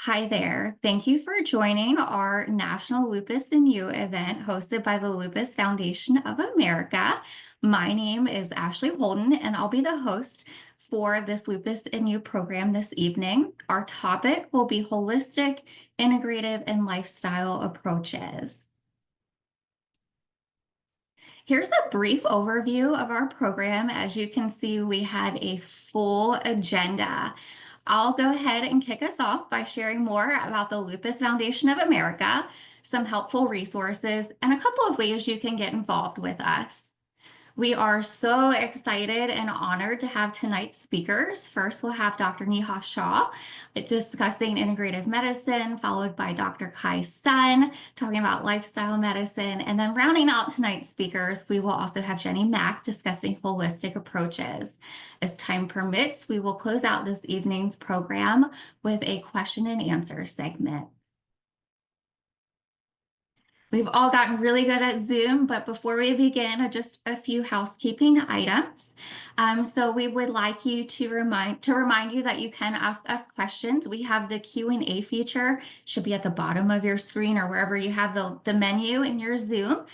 Hi there. Thank you for joining our National Lupus and You event hosted by the Lupus Foundation of America. My name is Ashley Holden, and I'll be the host for this Lupus and You program this evening. Our topic will be holistic, integrative, and lifestyle approaches. Here's a brief overview of our program. As you can see, we have a full agenda. I'll go ahead and kick us off by sharing more about the Lupus Foundation of America, some helpful resources, and a couple of ways you can get involved with us. We are so excited and honored to have tonight's speakers. First, we'll have Dr. Neha Shah discussing integrative medicine, followed by Dr. Sun talking about lifestyle medicine. And then rounding out tonight's speakers, we will also have Genny Mack discussing holistic approaches. As time permits, we will close out this evening's program with a question and answer segment. We've all gotten really good at Zoom, but before we begin, just a few housekeeping items. So we would like you to remind you that you can ask us questions. We have the Q&A feature, should be at the bottom of your screen or wherever you have the menu in your Zoom.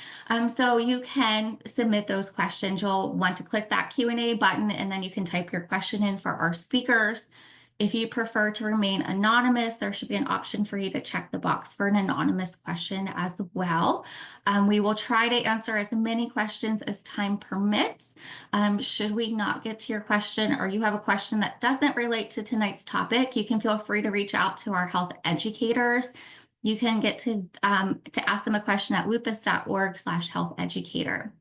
So you can submit those questions. You'll want to click that Q&A button, and then you can type your question in for our speakers. If you prefer to remain anonymous, there should be an option for you to check the box for an anonymous question as well. We will try to answer as many questions as time permits. Should we not get to your question, or you have a question that doesn't relate to tonight's topic, you can feel free to reach out to our health educators. You can get to ask them a question at lupus.org/health-educator.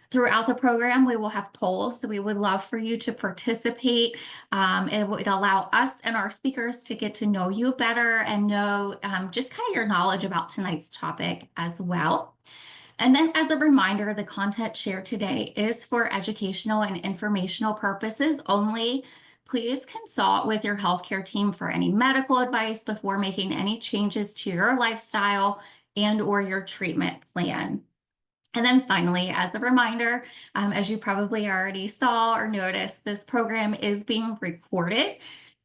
Throughout the program, we will have polls, so we would love for you to participate. It would allow us and our speakers to get to know you better and know just kind of your knowledge about tonight's topic as well. And then as a reminder, the content shared today is for educational and informational purposes only. Please consult with your healthcare team for any medical advice before making any changes to your lifestyle and/or your treatment plan. And then finally, as a reminder, as you probably already saw or noticed, this program is being recorded.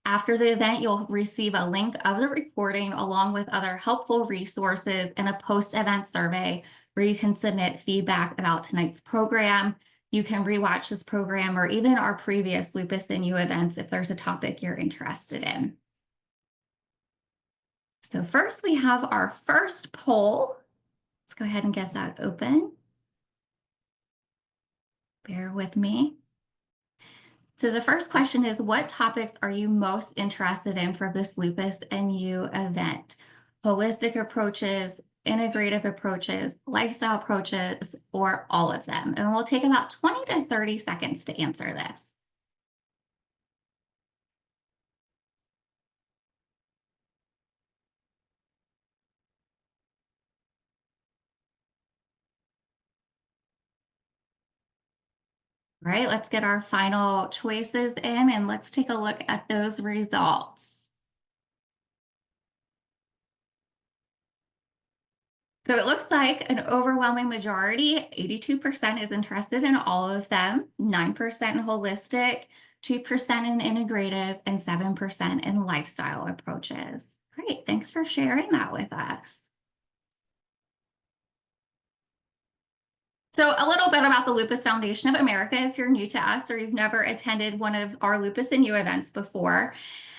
After the event, you'll receive a link of the recording along with other helpful resources and a post-event survey where you can submit feedback about tonight's program. You can rewatch this program or even our previous Lupus and You events if there's a topic you're interested in. So first, we have our first poll. Let's go ahead and get that open. Bear with me. So the first question is, what topics are you most interested in for this Lupus and You event? Holistic approaches, integrative approaches, lifestyle approaches, or all of them? And we'll take about 20 to 30 seconds to answer this. All right, let's get our final choices in and let's take a look at those results. So it looks like an overwhelming majority, 82% is interested in all of them, 9% in holistic, 2% in integrative, and 7% in lifestyle approaches. Great, thanks for sharing that with us. So a little bit about the Lupus Foundation of America, if you're new to us or you've never attended one of our Lupus and You events before.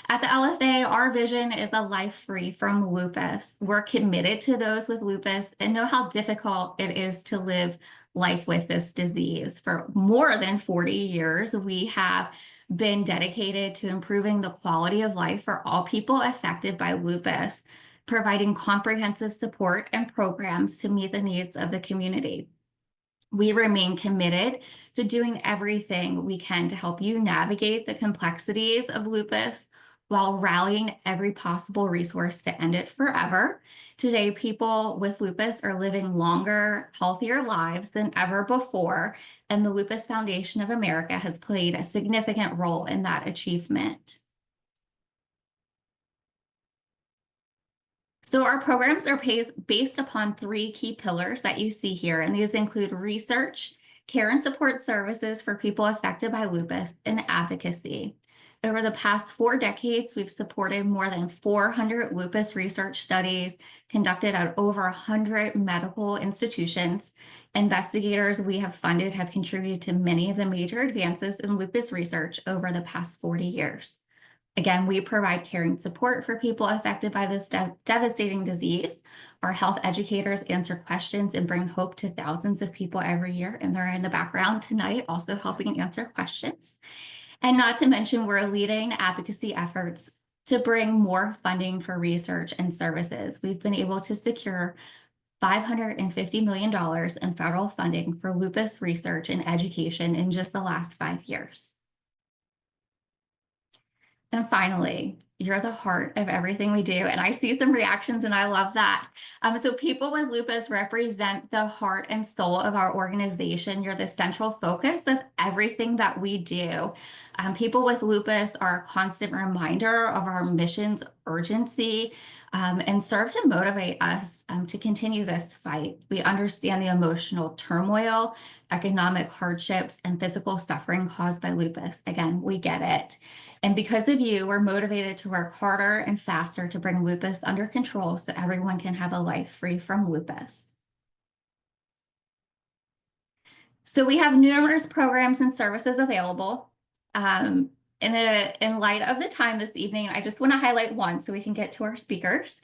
At the LFA, our vision is a life free from lupus. We're committed to those with lupus and know how difficult it is to live life with this disease. For more than 40 years, we have been dedicated to improving the quality of life for all people affected by lupus, providing comprehensive support and programs to meet the needs of the community. We remain committed to doing everything we can to help you navigate the complexities of lupus while rallying every possible resource to end it forever. Today, people with lupus are living longer, healthier lives than ever before, and the Lupus Foundation of America has played a significant role in that achievement. So our programs are based upon 3 key pillars that you see here, and these include research, care and support services for people affected by lupus, and advocacy. Over the past 4 decades, we've supported more than 400 lupus research studies conducted at over 100 medical institutions. Investigators we have funded have contributed to many of the major advances in lupus research over the past 40 years. Again, we provide care and support for people affected by this devastating disease. Our health educators answer questions and bring hope to thousands of people every year, and they're in the background tonight also helping answer questions. And not to mention, we're leading advocacy efforts to bring more funding for research and services. We've been able to secure $550 million in federal funding for lupus research and education in just the last 5 years. And finally, you're the heart of everything we do. And I see some reactions and I love that. So people with lupus represent the heart and soul of our organization. You're the central focus of everything that we do. People with lupus are a constant reminder of our mission's urgency and serve to motivate us to continue this fight. We understand the emotional turmoil, economic hardships, and physical suffering caused by lupus. Again, we get it. And because of you, we're motivated to work harder and faster to bring lupus under control so everyone can have a life free from lupus. So we have numerous programs and services available. In light of the time this evening, I just want to highlight one so we can get to our speakers.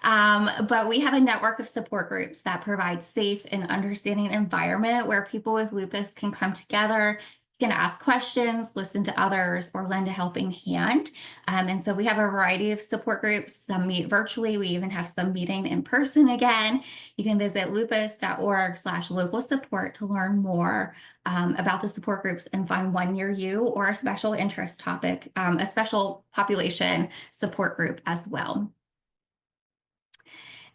But we have a network of support groups that provide safe and understanding environment where people with lupus can come together. You can ask questions, listen to others, or lend a helping hand. And so we have a variety of support groups. Some meet virtually. We even have some meeting in person again. You can visit lupus.org/local support to learn more about the support groups and find one near you or a special interest topic, a special population support group as well.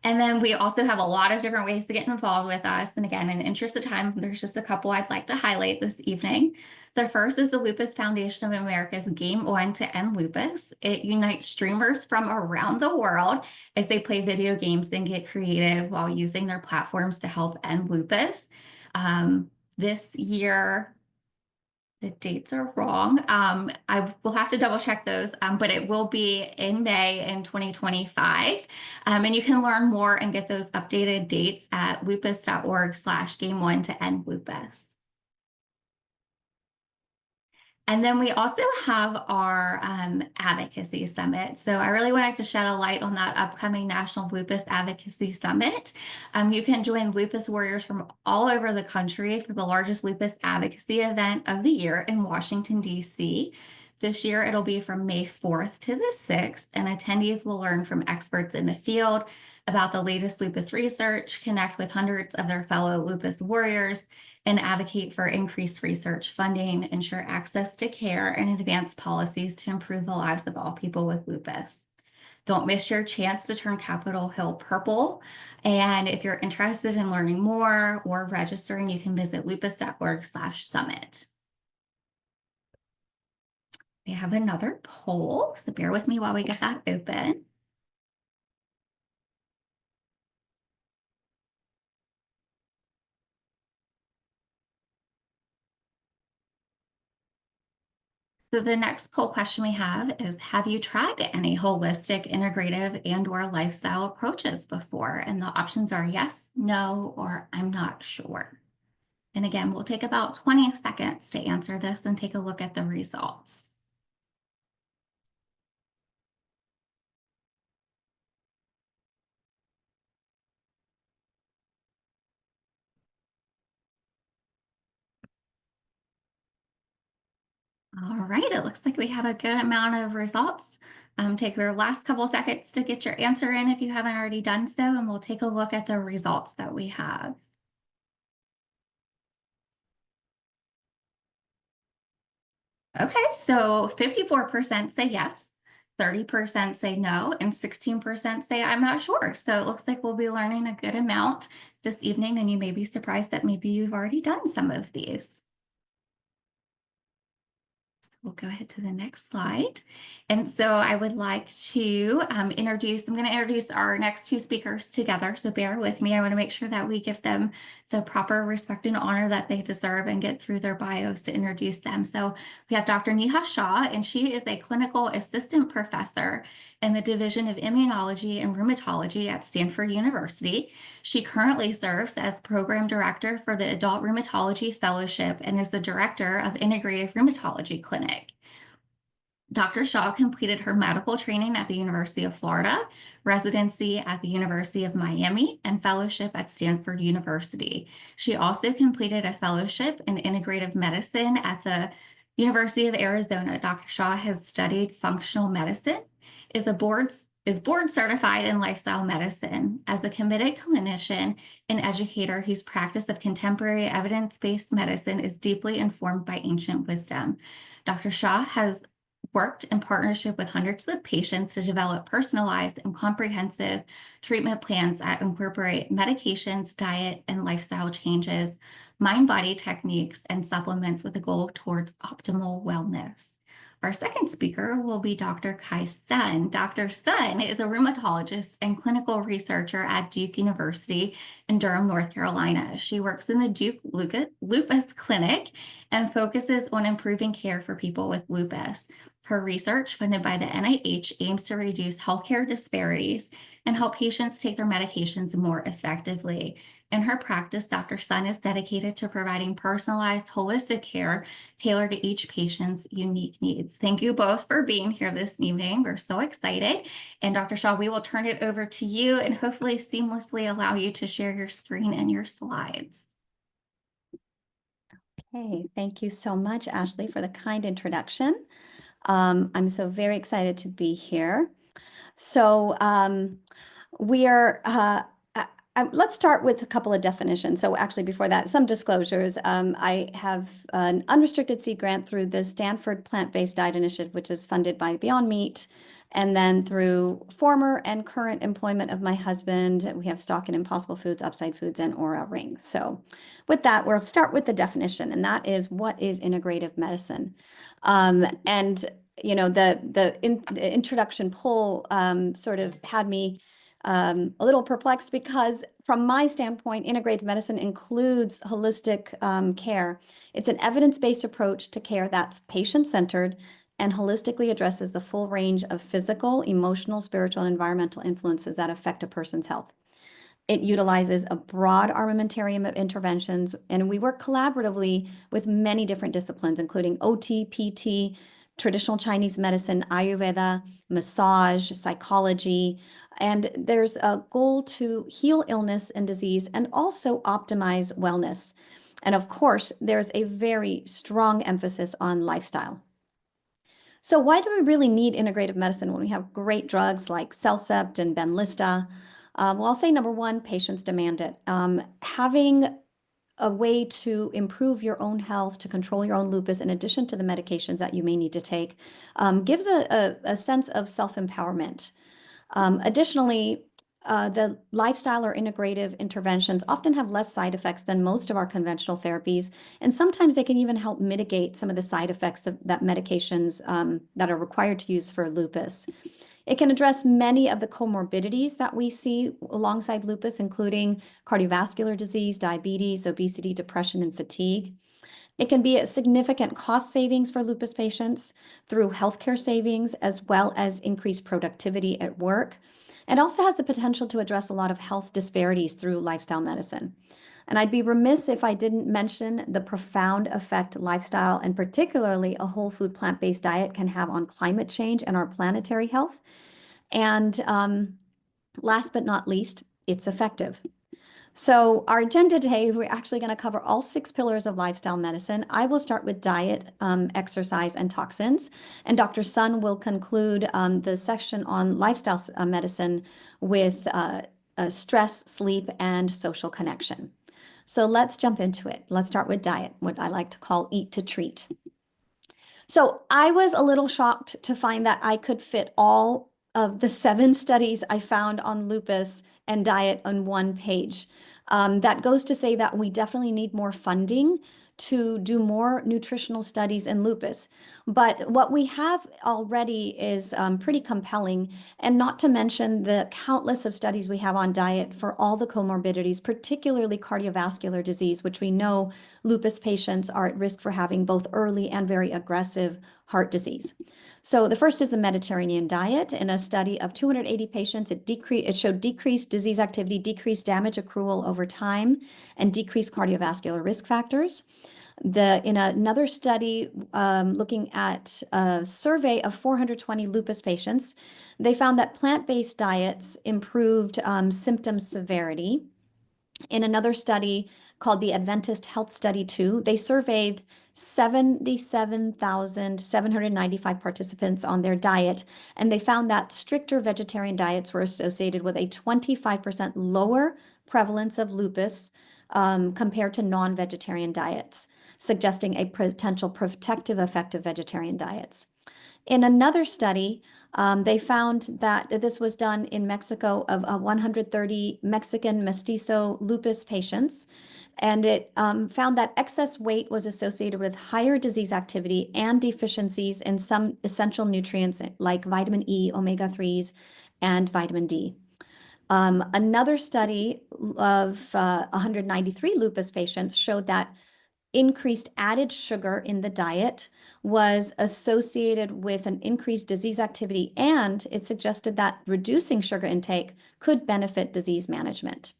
And then we also have a lot of different ways to get involved with us. And again, in the interest of time, there's just a couple I'd like to highlight this evening. The first is the Lupus Foundation of America's Game On to End Lupus. It unites streamers from around the world as they play video games and get creative while using their platforms to help end lupus. This year, the dates are wrong. I will have to double check those, but it will be in May in 2025. And you can learn more and get those updated dates at lupus.org/game1 to end lupus. And then we also have our advocacy summit. So I really wanted to shed a light on that upcoming National Lupus Advocacy Summit. You can join lupus warriors from all over the country for the largest lupus advocacy event of the year in Washington, D.C. This year, it'll be from May 4th to the 6th, and attendees will learn from experts in the field about the latest lupus research, connect with hundreds of their fellow lupus warriors, and advocate for increased research funding, ensure access to care, and advance policies to improve the lives of all people with lupus. Don't miss your chance to turn Capitol Hill purple. And if you're interested in learning more or registering, you can visit lupus.org/summit. We have another poll, so bear with me while we get that open. So the next poll question we have is, have you tried any holistic, integrative, and/or lifestyle approaches before? And the options are yes, no, or I'm not sure. And again, we'll take about 20 seconds to answer this and take a look at the results. All right, it looks like we have a good amount of results. Take your last couple seconds to get your answer in if you haven't already done so, and we'll take a look at the results that we have. Okay, so 54% say yes, 30% say no, and 16% say I'm not sure. So it looks like we'll be learning a good amount this evening, and you may be surprised that maybe you've already done some of these. We'll go ahead to the next slide. And so I would like to I'm going to introduce our next two speakers together. So bear with me. I want to make sure that we give them the proper respect and honor that they deserve and get through their bios to introduce them. So we have Dr. Neha Shah, and she is a clinical assistant professor in the Division of Immunology and Rheumatology at Stanford University. She currently serves as program director for the Adult Rheumatology Fellowship and is the director of Integrative Rheumatology Clinic. Dr. Shah completed her medical training at the University of Florida, residency at the University of Miami, and fellowship at Stanford University. She also completed a fellowship in integrative medicine at the University of Arizona. Dr. Shah has studied functional medicine, is board certified in lifestyle medicine as a committed clinician and educator whose practice of contemporary evidence-based medicine is deeply informed by ancient wisdom. Dr. Shah has worked in partnership with hundreds of patients to develop personalized and comprehensive treatment plans that incorporate medications, diet, and lifestyle changes, mind-body techniques, and supplements with a goal towards optimal wellness. Our second speaker will be Dr. Kai Sun. Dr. Sun is a rheumatologist and clinical researcher at Duke University in Durham, North Carolina. She works in the Duke Lupus Clinic and focuses on improving care for people with lupus. Her research, funded by the NIH, aims to reduce healthcare disparities and help patients take their medications more effectively. In her practice, Dr. Sun is dedicated to providing personalized, holistic care tailored to each patient's unique needs. Thank you both for being here this evening. We're so excited. And Dr. Shah, we will turn it over to you and hopefully seamlessly allow you to share your screen and your slides. Okay, thank you so much, Ashley, for the kind introduction. I'm so very excited to be here. So let's start with a couple of definitions. So actually before that, some disclosures. I have an unrestricted seed grant through the Stanford Plant-Based Diet Initiative, which is funded by Beyond Meat. And then through former and current employment of my husband, we have stock in Impossible Foods, Upside Foods, and Aura Ring. So with that, we'll start with the definition, and that is, what is integrative medicine? And you know, the introduction poll sort of had me a little perplexed, because from my standpoint, integrative medicine includes holistic care. It's an evidence-based approach to care that's patient-centered and holistically addresses the full range of physical, emotional, spiritual, and environmental influences that affect a person's health. It utilizes a broad armamentarium of interventions, and we work collaboratively with many different disciplines, including OT, PT, traditional Chinese medicine, Ayurveda, massage, psychology, and there's a goal to heal illness and disease and also optimize wellness. And of course, there's a very strong emphasis on lifestyle. So why do we really need integrative medicine when we have great drugs like Cellcept and Benlysta? Well, I'll say number one, patients demand it. Having a way to improve your own health, to control your own lupus, in addition to the medications that you may need to take, gives a sense of self-empowerment. Additionally, the lifestyle or integrative interventions often have less side effects than most of our conventional therapies, and sometimes they can even help mitigate some of the side effects of that medications that are required to use for lupus. It can address many of the comorbidities that we see alongside lupus, including cardiovascular disease, diabetes, obesity, depression, and fatigue. It can be a significant cost savings for lupus patients through healthcare savings, as well as increased productivity at work. It also has the potential to address a lot of health disparities through lifestyle medicine. And I'd be remiss if I didn't mention the profound effect lifestyle, and particularly a whole food plant-based diet, can have on climate change and our planetary health. And last but not least, it's effective. So our agenda today, we're actually going to cover all 6 pillars of lifestyle medicine. I will start with diet, exercise, and toxins. And Dr. Sun will conclude the section on lifestyle medicine with stress, sleep, and social connection. So let's jump into it. Let's start with diet, what I like to call eat to treat. So I was a little shocked to find that I could fit all of the 7 studies I found on lupus and diet on one page. That goes to say that we definitely need more funding to do more nutritional studies in lupus. But what we have already is pretty compelling, and not to mention the countless of studies we have on diet for all the comorbidities, particularly cardiovascular disease, which we know lupus patients are at risk for having both early and very aggressive heart disease. So the first is the Mediterranean diet. In a study of 280 patients, it showed decreased disease activity, decreased damage accrual over time, and decreased cardiovascular risk factors. In another study looking at a survey of 420 lupus patients, they found that plant-based diets improved symptom severity. In another study called the Adventist Health Study 2, they surveyed 77,795 participants on their diet, and they found that stricter vegetarian diets were associated with a 25% lower prevalence of lupus compared to non-vegetarian diets, suggesting a potential protective effect of vegetarian diets. In another study, they found that this was done in Mexico of 130 Mexican mestizo lupus patients, and it found that excess weight was associated with higher disease activity and deficiencies in some essential nutrients like vitamin E, omega-3s, and vitamin D. Another study of 193 lupus patients showed that increased added sugar in the diet was associated with an increased disease activity, and it suggested that reducing sugar intake could benefit disease management.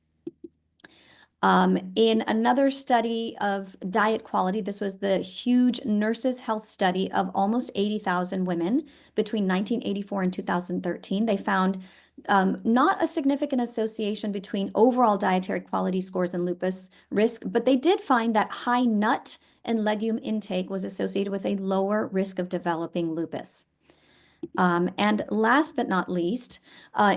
In another study of diet quality, this was the huge Nurses Health study of almost 80,000 women between 1984 and 2013. They found not a significant association between overall dietary quality scores and lupus risk, but they did find that high nut and legume intake was associated with a lower risk of developing lupus. And last but not least,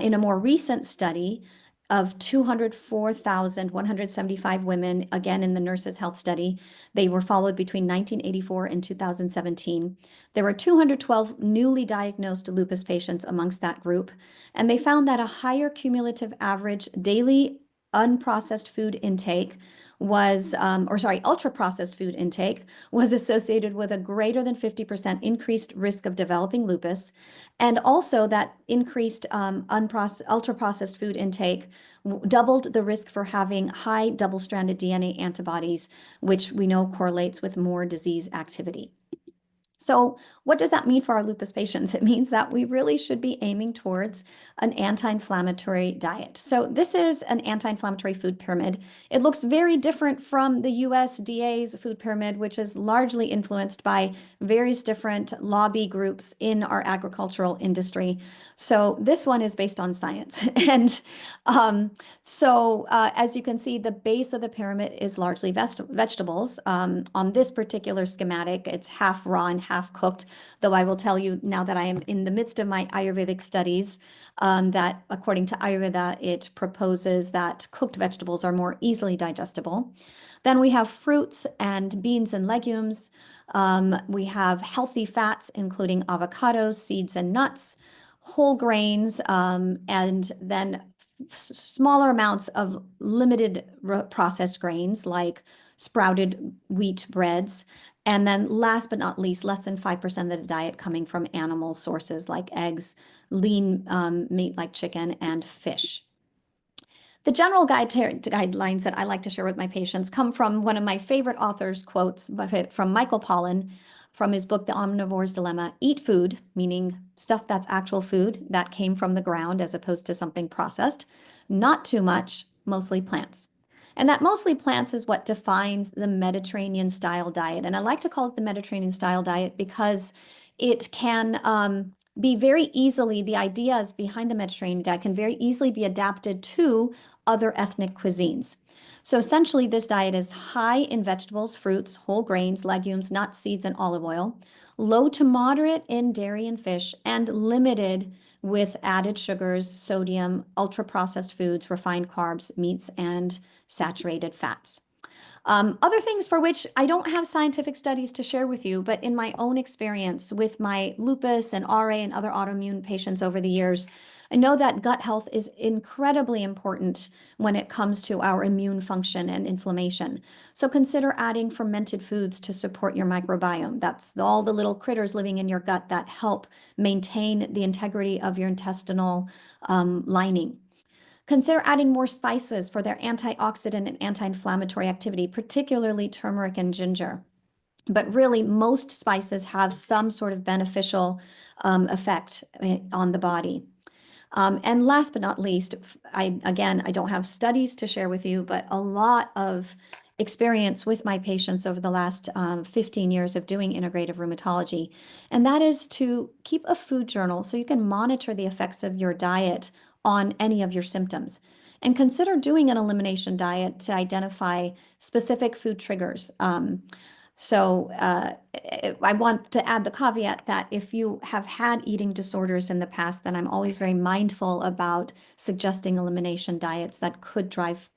in a more recent study of 204,175 women, again in the Nurses Health Study, they were followed between 1984 and 2017. There were 212 newly diagnosed lupus patients amongst that group, and they found that a higher cumulative average daily unprocessed food intake was, ultra-processed food intake was associated with a greater than 50% increased risk of developing lupus. And also that increased ultra-processed food intake doubled the risk for having high double-stranded DNA antibodies, which we know correlates with more disease activity. So what does that mean for our lupus patients? It means that we really should be aiming towards an anti-inflammatory diet. So this is an anti-inflammatory food pyramid. It looks very different from the USDA's food pyramid, which is largely influenced by various different lobby groups in our agricultural industry. So this one is based on science. And as you can see, the base of the pyramid is largely vegetables. On this particular schematic, it's half raw and half cooked, though I will tell you now that I am in the midst of my Ayurvedic studies that according to Ayurveda, it proposes that cooked vegetables are more easily digestible. Then we have fruits and beans and legumes. We have healthy fats, including avocados, seeds, and nuts, whole grains, and then smaller amounts of limited processed grains like sprouted wheat breads. And then last but not least, less than 5% of the diet coming from animal sources like eggs, lean meat like chicken, and fish. The general guidelines that I like to share with my patients come from one of my favorite authors' quotes from Michael Pollan from his book, The Omnivore's Dilemma. Eat food, meaning stuff that's actual food that came from the ground as opposed to something processed. Not too much, mostly plants. And that mostly plants is what defines the Mediterranean style diet. And I like to call it the Mediterranean style diet because it can be very easily, the ideas behind the Mediterranean diet can very easily be adapted to other ethnic cuisines. So essentially, this diet is high in vegetables, fruits, whole grains, legumes, nuts, seeds, and olive oil, low to moderate in dairy and fish, and limited with added sugars, sodium, ultra-processed foods, refined carbs, meats, and saturated fats. Other things for which I don't have scientific studies to share with you, but in my own experience with my lupus and RA and other autoimmune patients over the years, I know that gut health is incredibly important when it comes to our immune function and inflammation. So consider adding fermented foods to support your microbiome. That's all the little critters living in your gut that help maintain the integrity of your intestinal lining. Consider adding more spices for their antioxidant and anti-inflammatory activity, particularly turmeric and ginger. But really, most spices have some sort of beneficial effect on the body. And last but not least, I don't have studies to share with you, but a lot of experience with my patients over the last 15 years of doing integrative rheumatology. And that is to keep a food journal so you can monitor the effects of your diet on any of your symptoms. And consider doing an elimination diet to identify specific food triggers. I want to add the caveat that if you have had eating disorders in the past, then I'm always very mindful about suggesting elimination diets that could drive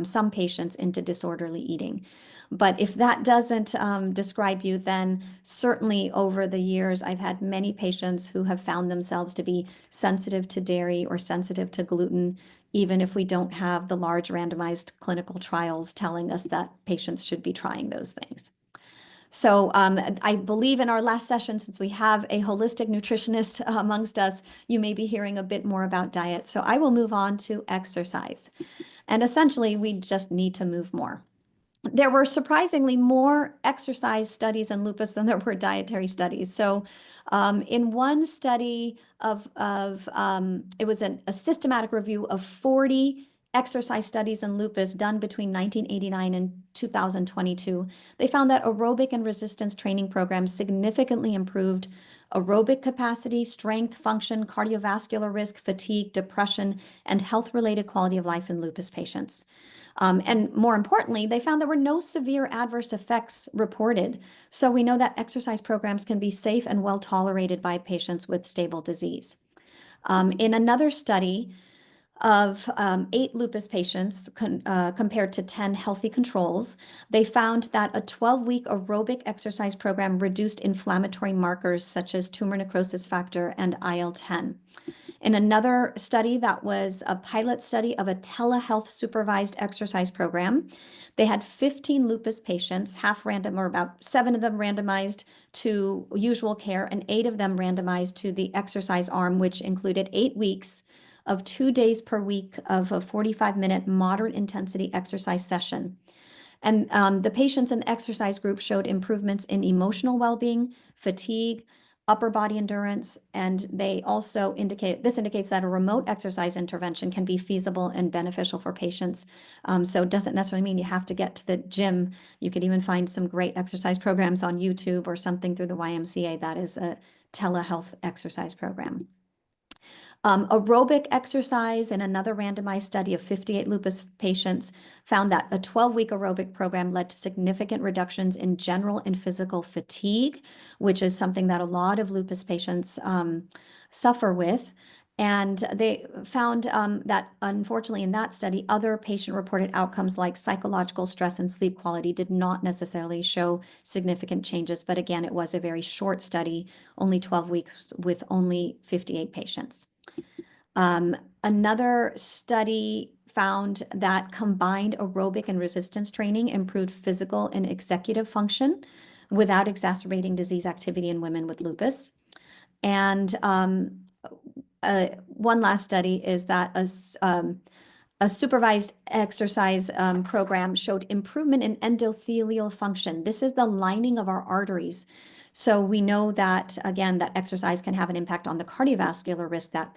some patients into disorderly eating. But if that doesn't describe you, then certainly over the years, I've had many patients who have found themselves to be sensitive to dairy or sensitive to gluten, even if we don't have the large randomized clinical trials telling us that patients should be trying those things. So I believe in our last session, since we have a holistic nutritionist amongst us, you may be hearing a bit more about diet. So I will move on to exercise. And essentially, we just need to move more. There were surprisingly more exercise studies in lupus than there were dietary studies. So, in one study it was a systematic review of 40 exercise studies in lupus done between 1989 and 2022. They found that aerobic and resistance training programs significantly improved aerobic capacity, strength, function, cardiovascular risk, fatigue, depression, and health-related quality of life in lupus patients. And more importantly, they found there were no severe adverse effects reported. So we know that exercise programs can be safe and well tolerated by patients with stable disease. In another study of 8 lupus patients compared to 10 healthy controls, they found that a 12-week aerobic exercise program reduced inflammatory markers such as tumor necrosis factor and IL-10. In another study that was a pilot study of a telehealth supervised exercise program, they had 15 lupus patients, half random, or about 7 of them randomized to usual care, and 8 of them randomized to the exercise arm, which included 8 weeks of 2 days per week of a 45-minute moderate intensity exercise session. And the patients in the exercise group showed improvements in emotional well-being, fatigue, upper body endurance, and they also this indicates that a remote exercise intervention can be feasible and beneficial for patients. So it doesn't necessarily mean you have to get to the gym. You could even find some great exercise programs on YouTube or something through the YMCA that is a telehealth exercise program. Aerobic exercise in another randomized study of 58 lupus patients found that a 12-week aerobic program led to significant reductions in general and physical fatigue, which is something that a lot of lupus patients suffer with. And they found that, unfortunately, in that study, other patient-reported outcomes like psychological stress and sleep quality did not necessarily show significant changes. But again, it was a very short study, only 12 weeks with only 58 patients. Another study found that combined aerobic and resistance training improved physical and executive function without exacerbating disease activity in women with lupus. And one last study is that a supervised exercise program showed improvement in endothelial function. This is the lining of our arteries. So we know that, again, that exercise can have an impact on the cardiovascular risk that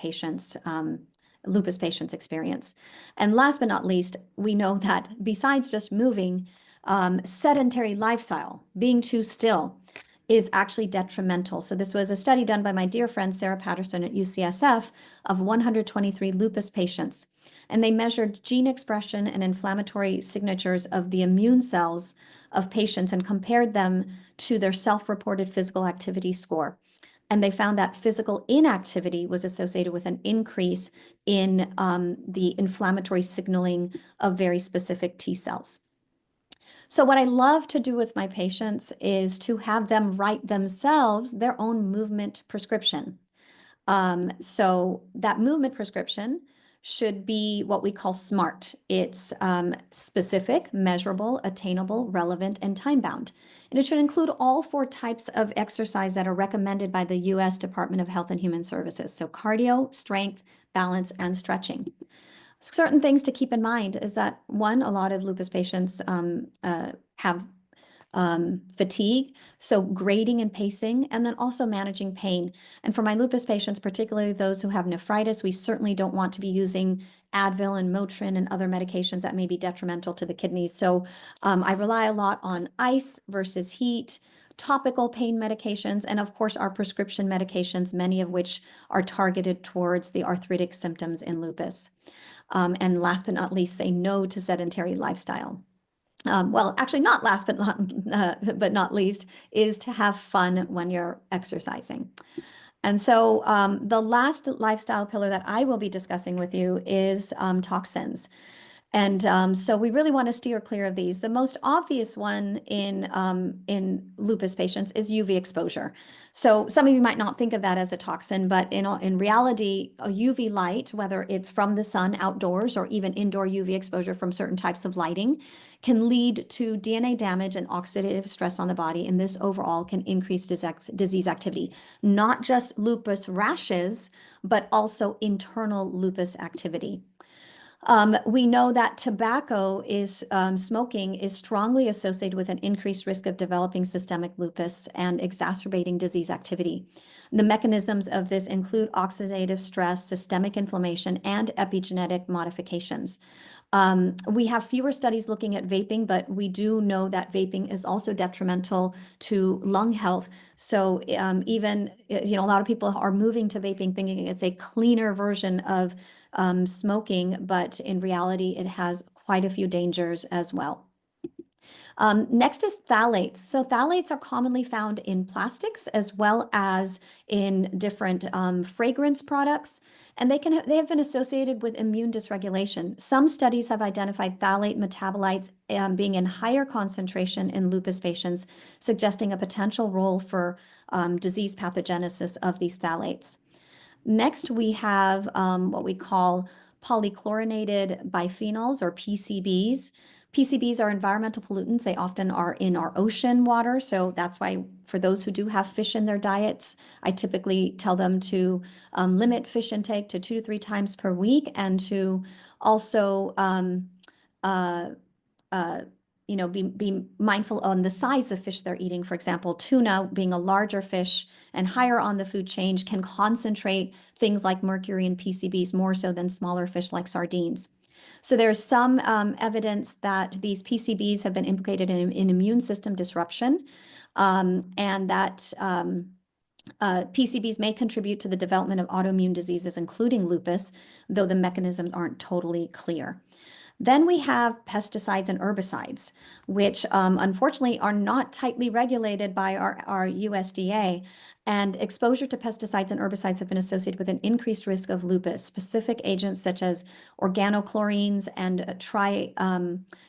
lupus patients experience. And last but not least, we know that besides just moving, sedentary lifestyle, being too still, is actually detrimental. So this was a study done by my dear friend Sarah Patterson at UCSF of 123 lupus patients. And they measured gene expression and inflammatory signatures of the immune cells of patients and compared them to their self-reported physical activity score. And they found that physical inactivity was associated with an increase in the inflammatory signaling of very specific T cells. So what I love to do with my patients is to have them write themselves their own movement prescription. So that movement prescription should be what we call SMART. It's specific, measurable, attainable, relevant, and time-bound. And it should include all 4 types of exercise that are recommended by the U.S. Department of Health and Human Services. So cardio, strength, balance, and stretching. Certain things to keep in mind is that, one, a lot of lupus patients have fatigue, so grading and pacing, and then also managing pain. And for my lupus patients, particularly those who have nephritis, we certainly don't want to be using Advil and Motrin and other medications that may be detrimental to the kidneys. So I rely a lot on ice versus heat, topical pain medications, and of course our prescription medications, many of which are targeted towards the arthritic symptoms in lupus. And last but not least, say no to sedentary lifestyle. Well, actually, not last but not least, is to have fun when you're exercising. And so the last lifestyle pillar that I will be discussing with you is toxins. And so we really want to steer clear of these. The most obvious one in lupus patients is UV exposure. So some of you might not think of that as a toxin, but in reality, a UV light, whether it's from the sun outdoors or even indoor UV exposure from certain types of lighting, can lead to DNA damage and oxidative stress on the body. And this overall can increase disease activity, not just lupus rashes, but also internal lupus activity. We know that smoking is strongly associated with an increased risk of developing systemic lupus and exacerbating disease activity. The mechanisms of this include oxidative stress, systemic inflammation, and epigenetic modifications. We have fewer studies looking at vaping, but we do know that vaping is also detrimental to lung health. So even, a lot of people are moving to vaping thinking it's a cleaner version of smoking, but in reality, it has quite a few dangers as well. Next is phthalates. So phthalates are commonly found in plastics as well as in different fragrance products, and they have been associated with immune dysregulation. Some studies have identified phthalate metabolites being in higher concentration in lupus patients, suggesting a potential role for disease pathogenesis of these phthalates. Next, we have what we call polychlorinated biphenyls, or PCBs. PCBs are environmental pollutants. They often are in our ocean water. So that's why for those who do have fish in their diets, I typically tell them to limit fish intake to 2 to 3 times per week, and to also be mindful on the size of fish they're eating. For example, tuna, being a larger fish and higher on the food chain, can concentrate things like mercury and PCBs more so than smaller fish like sardines. So there's some evidence that these PCBs have been implicated in immune system disruption, and that PCBs may contribute to the development of autoimmune diseases, including lupus, though the mechanisms aren't totally clear. Then we have pesticides and herbicides, which unfortunately are not tightly regulated by our USDA. And exposure to pesticides and herbicides have been associated with an increased risk of lupus. Specific agents such as organochlorines and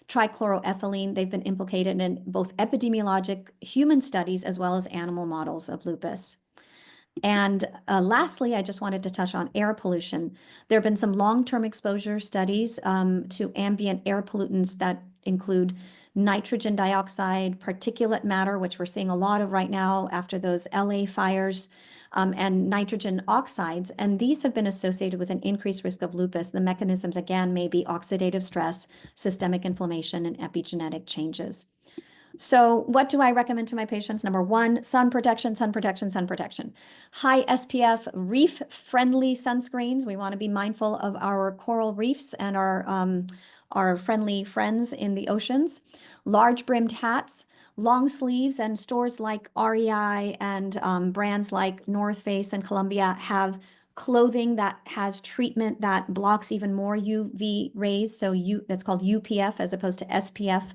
trichloroethylene, they've been implicated in both epidemiologic human studies as well as animal models of lupus. And lastly, I just wanted to touch on air pollution. There have been some long-term exposure studies to ambient air pollutants that include nitrogen dioxide, particulate matter, which we're seeing a lot of right now after those LA fires, and nitrogen oxides. And these have been associated with an increased risk of lupus. The mechanisms, again, may be oxidative stress, systemic inflammation, and epigenetic changes. So what do I recommend to my patients? Number one, sun protection, sun protection, sun protection. High SPF reef-friendly sunscreens. We want to be mindful of our coral reefs and our friendly friends in the oceans. Large brimmed hats, long sleeves, and stores like REI and brands like North Face and Columbia have clothing that has treatment that blocks even more UV rays. So that's called UPF as opposed to SPF.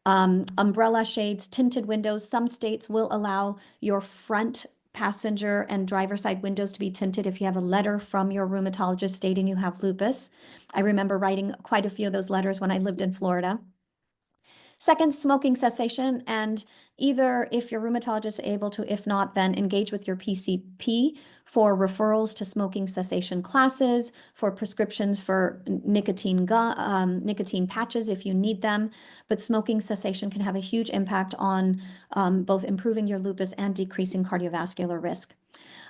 Umbrella shades, tinted windows. Some states will allow your front passenger and driver side windows to be tinted if you have a letter from your rheumatologist stating you have lupus. I remember writing quite a few of those letters when I lived in Florida. Second, smoking cessation, and either if your rheumatologist is able to, if not, then engage with your PCP for referrals to smoking cessation classes, for prescriptions for nicotine patches if you need them. But smoking cessation can have a huge impact on both improving your lupus and decreasing cardiovascular risk.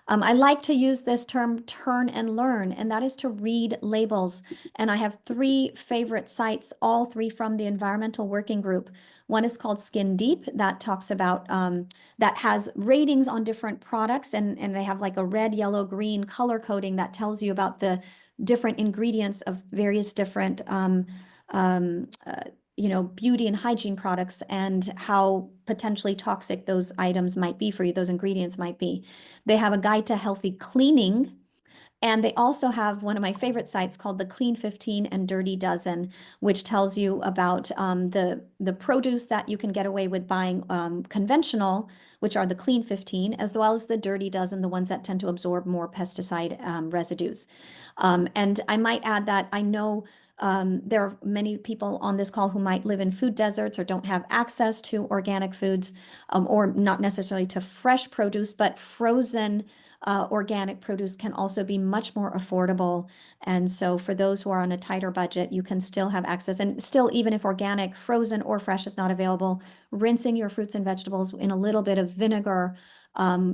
I like to use this term turn and learn, and that is to read labels. And I have three favorite sites, all three from the environmental working group. One is called Skin Deep, that talks about, that has ratings on different products, and they have like a red, yellow, green color coding that tells you about the different ingredients of various different um, uh, beauty and hygiene products and how potentially toxic those items might be for you, those ingredients might be. They have a guide to healthy cleaning. And they also have one of my favorite sites called the Clean 15 and Dirty Dozen, which tells you about the produce that you can get away with buying conventional, which are the Clean 15, as well as the Dirty Dozen, the ones that tend to absorb more pesticide residues. And I might add that I know there are many people on this call who might live in food deserts or don't have access to organic foods, or not necessarily to fresh produce, but frozen organic produce can also be much more affordable. And so for those who are on a tighter budget, you can still have access. And still, even if organic, frozen, or fresh is not available, rinsing your fruits and vegetables in a little bit of vinegar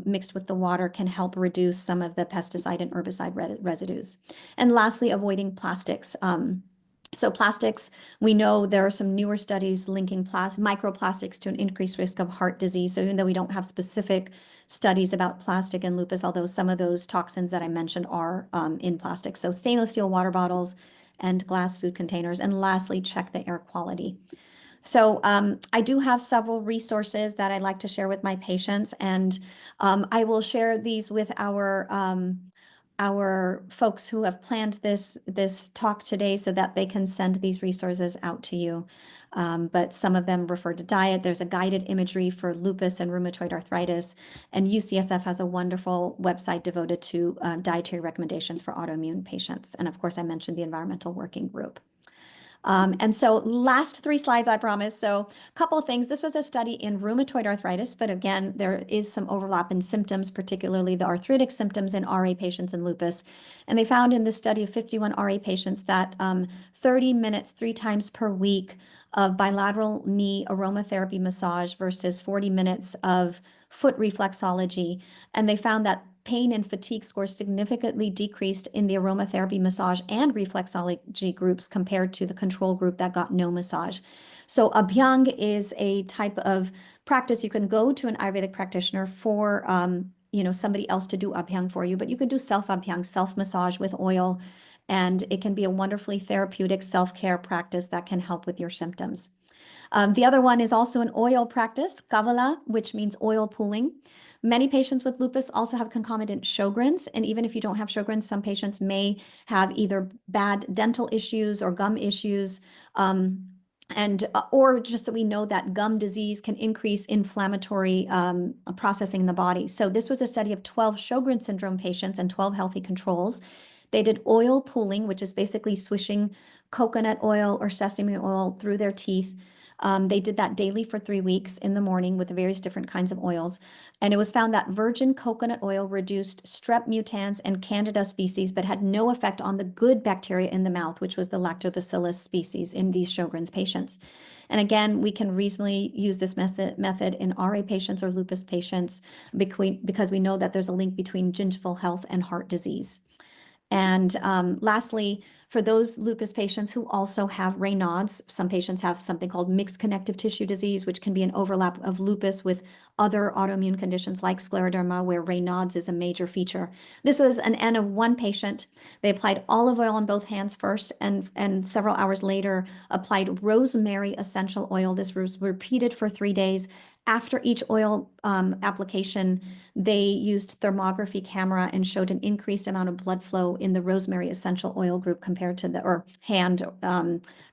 mixed with the water can help reduce some of the pesticide and herbicide residues. And lastly, avoiding plastics. So plastics, we know there are some newer studies linking microplastics to an increased risk of heart disease. So even though we don't have specific studies about plastic and lupus, although some of those toxins that I mentioned are in plastic. So stainless steel water bottles and glass food containers. And lastly, check the air quality. So I do have several resources that I'd like to share with my patients, and I will share these with our folks who have planned this talk today so that they can send these resources out to you. But some of them refer to diet. There's a guided imagery for lupus and rheumatoid arthritis, and UCSF has a wonderful website devoted to dietary recommendations for autoimmune patients. And of course, I mentioned the environmental working group. And so last three slides, I promise. So a couple of things. This was a study in rheumatoid arthritis, but again, there is some overlap in symptoms, particularly the arthritic symptoms in RA patients and lupus. And they found in this study of 51 RA patients that 30 minutes, 3 times per week of bilateral knee aromatherapy massage versus 40 minutes of foot reflexology. And they found that pain and fatigue scores significantly decreased in the aromatherapy massage and reflexology groups compared to the control group that got no massage. So Abhyang is a type of practice. You can go to an Ayurvedic practitioner for somebody else to do Abhyang for you, but you can do self-Abhyang, self-massage with oil, and it can be a wonderfully therapeutic self-care practice that can help with your symptoms. The other one is also an oil practice, Kavala, which means oil pooling. Many patients with lupus also have concomitant Sjogren's, and even if you don't have Sjogren's, some patients may have either bad dental issues or gum issues, or just that we know that gum disease can increase inflammatory processing in the body. So this was a study of 12 Sjogren's syndrome patients and 12 healthy controls. They did oil pooling, which is basically swishing coconut oil or sesame oil through their teeth. They did that daily for 3 weeks in the morning with various different kinds of oils. And it was found that virgin coconut oil reduced strep mutans and candida species, but had no effect on the good bacteria in the mouth, which was the lactobacillus species in these Sjogren's patients. And again, we can reasonably use this method in RA patients or lupus patients because we know that there's a link between gingival health and heart disease. And lastly, for those lupus patients who also have Raynaud's, some patients have something called mixed connective tissue disease, which can be an overlap of lupus with other autoimmune conditions like scleroderma, where Raynaud's is a major feature. This was an N of 1 patient. They applied olive oil on both hands first, and several hours later applied rosemary essential oil. This was repeated for 3 days. After each oil application, they used thermography camera and showed an increased amount of blood flow in the rosemary essential oil group compared compared to or hand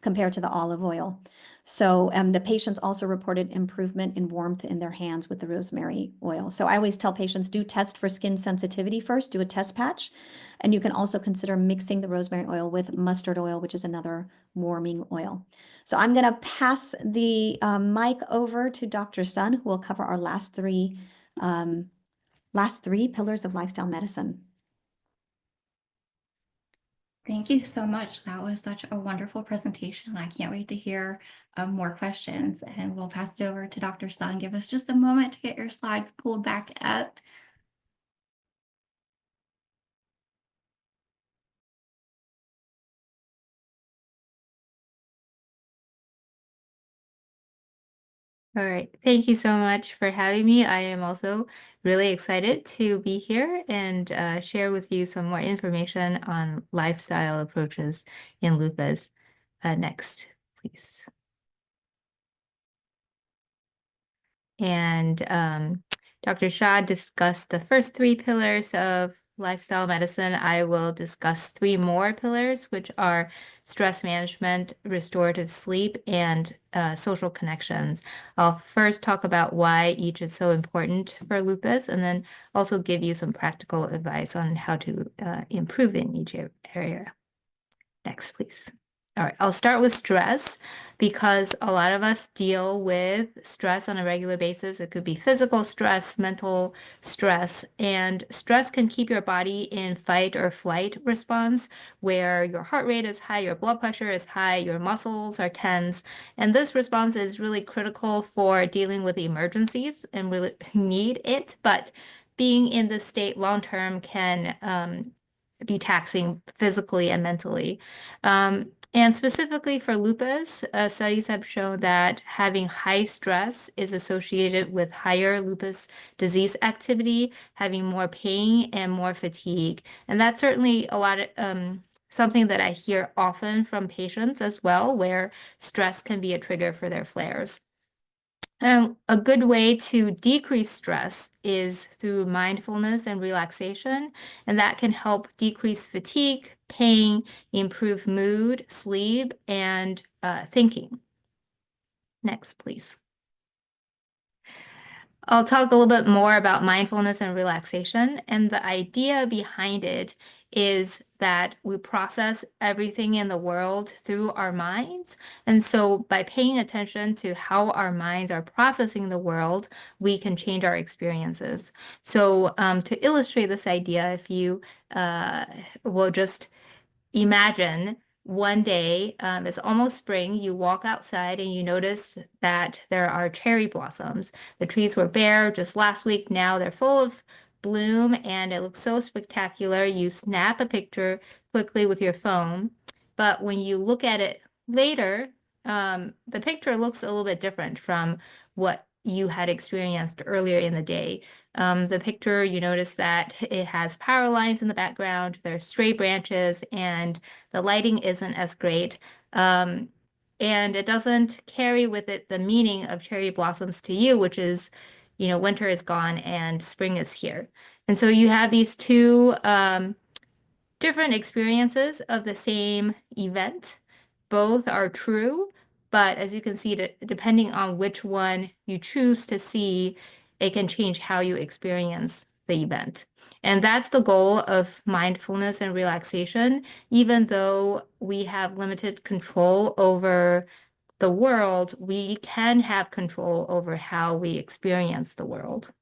compared to the olive oil. So the patients also reported improvement in warmth in their hands with the rosemary oil. So I always tell patients, do test for skin sensitivity first, do a test patch. And you can also consider mixing the rosemary oil with mustard oil, which is another warming oil. So I'm going to pass the mic over to Dr. Sun, who will cover our last three pillars of lifestyle medicine. Thank you so much. That was such a wonderful presentation. I can't wait to hear more questions, and we'll pass it over to Dr. Sun. Give us just a moment to get your slides pulled back up. All right. Thank you so much for having me. I am also really excited to be here and share with you some more information on lifestyle approaches in lupus. Next, please. And Dr. Shah discussed the first three pillars of lifestyle medicine. I will discuss three more pillars, which are stress management, restorative sleep, and social connections. I'll first talk about why each is so important for lupus, and then also give you some practical advice on how to improve in each area. Next, please. All right, I'll start with stress because a lot of us deal with stress on a regular basis. It could be physical stress, mental stress, and stress can keep your body in fight or flight response where your heart rate is high, your blood pressure is high, your muscles are tense. And this response is really critical for dealing with emergencies and really need it. But being in this state long term can be taxing physically and mentally. And specifically for lupus, studies have shown that having high stress is associated with higher lupus disease activity, having more pain and more fatigue. And that's certainly a lot of something that I hear often from patients as well, where stress can be a trigger for their flares. A good way to decrease stress is through mindfulness and relaxation, and that can help decrease fatigue, pain, improve mood, sleep, and thinking. Next, please. I'll talk a little bit more about mindfulness and relaxation. And the idea behind it is that we process everything in the world through our minds. And so by paying attention to how our minds are processing the world, we can change our experiences. So to illustrate this idea, if you will just imagine one day, it's almost spring, you walk outside and you notice that there are cherry blossoms. The trees were bare just last week. Now they're full of bloom and it looks so spectacular. You snap a picture quickly with your phone, but when you look at it later, the picture looks a little bit different from what you had experienced earlier in the day. The picture, you notice that it has power lines in the background, there's stray branches, and the lighting isn't as great. And it doesn't carry with it the meaning of cherry blossoms to you, which is, winter is gone and spring is here. And so you have these two different experiences of the same event. Both are true, but as you can see, depending on which one you choose to see, it can change how you experience the event. And that's the goal of mindfulness and relaxation. Even though we have limited control over the world, we can have control over how we experience the world.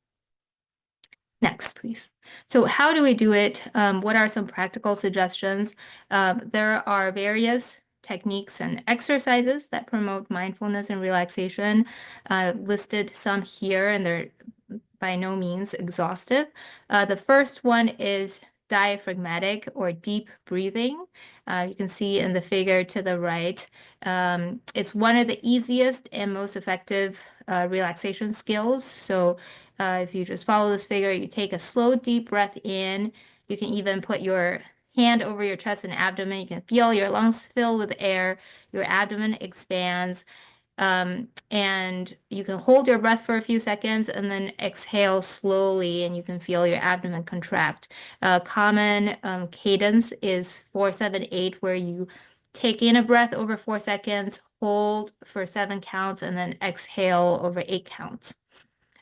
Next, please. So how do we do it? What are some practical suggestions? There are various techniques and exercises that promote mindfulness and relaxation. Listed some here, and they're by no means exhaustive. The first one is diaphragmatic or deep breathing. You can see in the figure to the right. It's one of the easiest and most effective relaxation skills. So if you just follow this figure, you take a slow, deep breath in. You can even put your hand over your chest and abdomen. You can feel your lungs fill with air. Your abdomen expands. And you can hold your breath for a few seconds and then exhale slowly, and you can feel your abdomen contract. Common cadence is 4-7-8, where you take in a breath over 4 seconds, hold for 7 counts, and then exhale over 8 counts.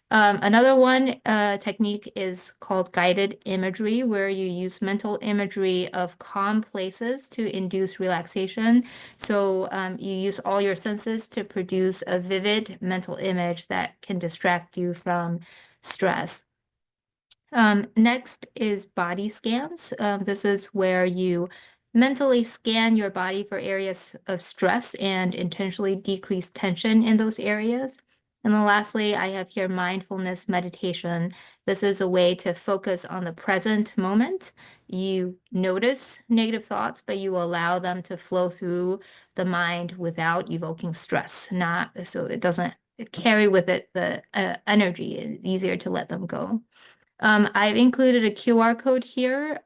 Another one technique is called guided imagery, where you use mental imagery of calm places to induce relaxation. So you use all your senses to produce a vivid mental image that can distract you from stress. Next is body scans. This is where you mentally scan your body for areas of stress and intentionally decrease tension in those areas. And then lastly, I have here mindfulness meditation. This is a way to focus on the present moment. You notice negative thoughts, but you allow them to flow through the mind without evoking stress, not so it doesn't carry with it the energy. It's easier to let them go. I've included a QR code here.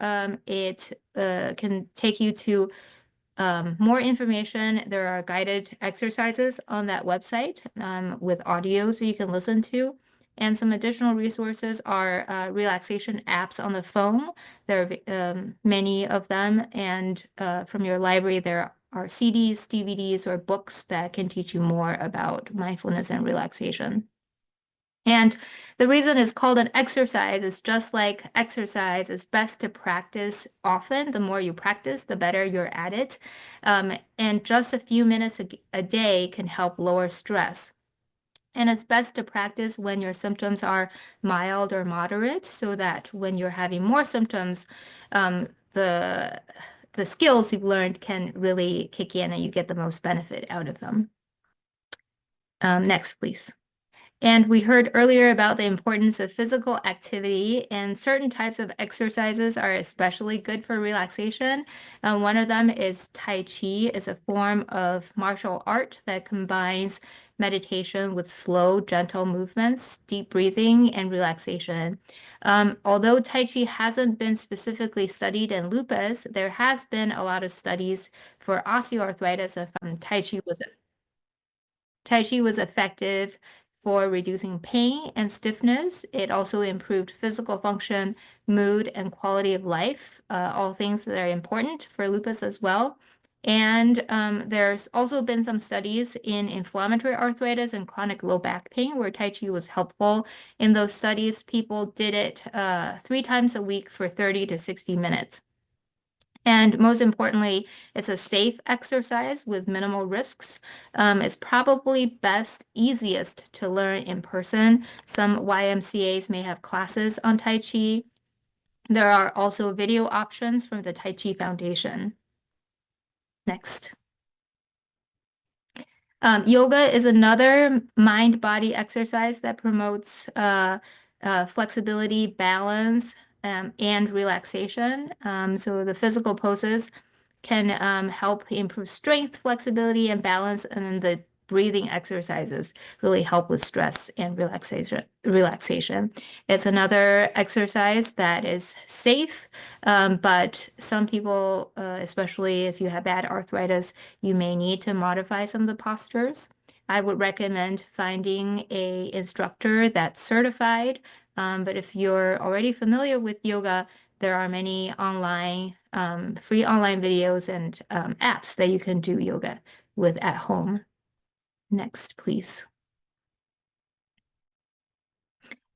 It can take you to more information. There are guided exercises on that website with audio so you can listen to. And some additional resources are relaxation apps on the phone. There are many of them. And from your library, there are CDs, DVDs, or books that can teach you more about mindfulness and relaxation. And the reason it's called an exercise is just like exercise is best to practice often. The more you practice, the better you're at it. And just a few minutes a day can help lower stress. And it's best to practice when your symptoms are mild or moderate, so that when you're having more symptoms, the skills you've learned can really kick in and you get the most benefit out of them. Next, please. And we heard earlier about the importance of physical activity, and certain types of exercises are especially good for relaxation. One of them is Tai Chi. It's a form of martial art that combines meditation with slow, gentle movements, deep breathing, and relaxation. Although Tai Chi hasn't been specifically studied in lupus, there has been a lot of studies for osteoarthritis, and Tai Chi was effective for reducing pain and stiffness. It also improved physical function, mood, and quality of life, all things that are important for lupus as well. And there's also been some studies in inflammatory arthritis and chronic low back pain where Tai Chi was helpful. In those studies, people did it 3 times a week for 30 to 60 minutes. And most importantly, it's a safe exercise with minimal risks. It's probably easiest to learn in person. Some YMCAs may have classes on Tai Chi. There are also video options from the Tai Chi Foundation. Next. Yoga is another mind-body exercise that promotes flexibility, balance, and relaxation. So the physical poses can help improve strength, flexibility, and balance, and then the breathing exercises really help with stress and relaxation. It's another exercise that is safe, but some people, especially if you have bad arthritis, you may need to modify some of the postures. I would recommend finding a instructor that's certified. But if you're already familiar with yoga, there are many online, free online videos and apps that you can do yoga with at home. Next, please.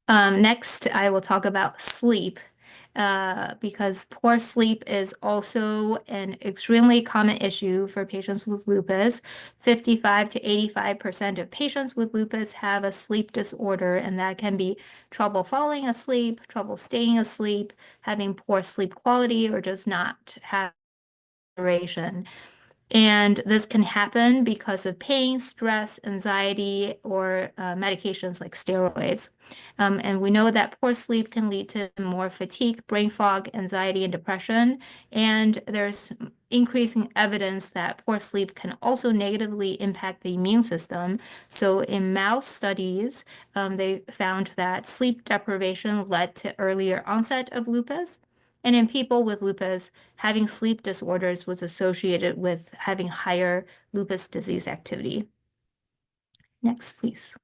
Next, I will talk about sleep. Because poor sleep is also an extremely common issue for patients with lupus. 55 to 85% of patients with lupus have a sleep disorder, and that can be trouble falling asleep, trouble staying asleep, having poor sleep quality, or just not have duration. And this can happen because of pain, stress, anxiety, or medications like steroids. And we know that poor sleep can lead to more fatigue, brain fog, anxiety, and depression. And there's increasing evidence that poor sleep can also negatively impact the immune system. So in mouse studies, they found that sleep deprivation led to earlier onset of lupus. And in people with lupus, having sleep disorders was associated with having higher lupus disease activity. Next, please.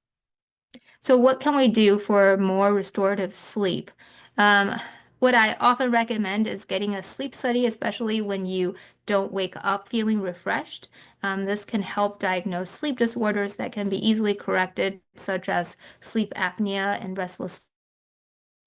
So what can we do for more restorative sleep? Um, what I often recommend is getting a sleep study, especially when you don't wake up feeling refreshed. This can help diagnose sleep disorders that can be easily corrected, such as sleep apnea and restless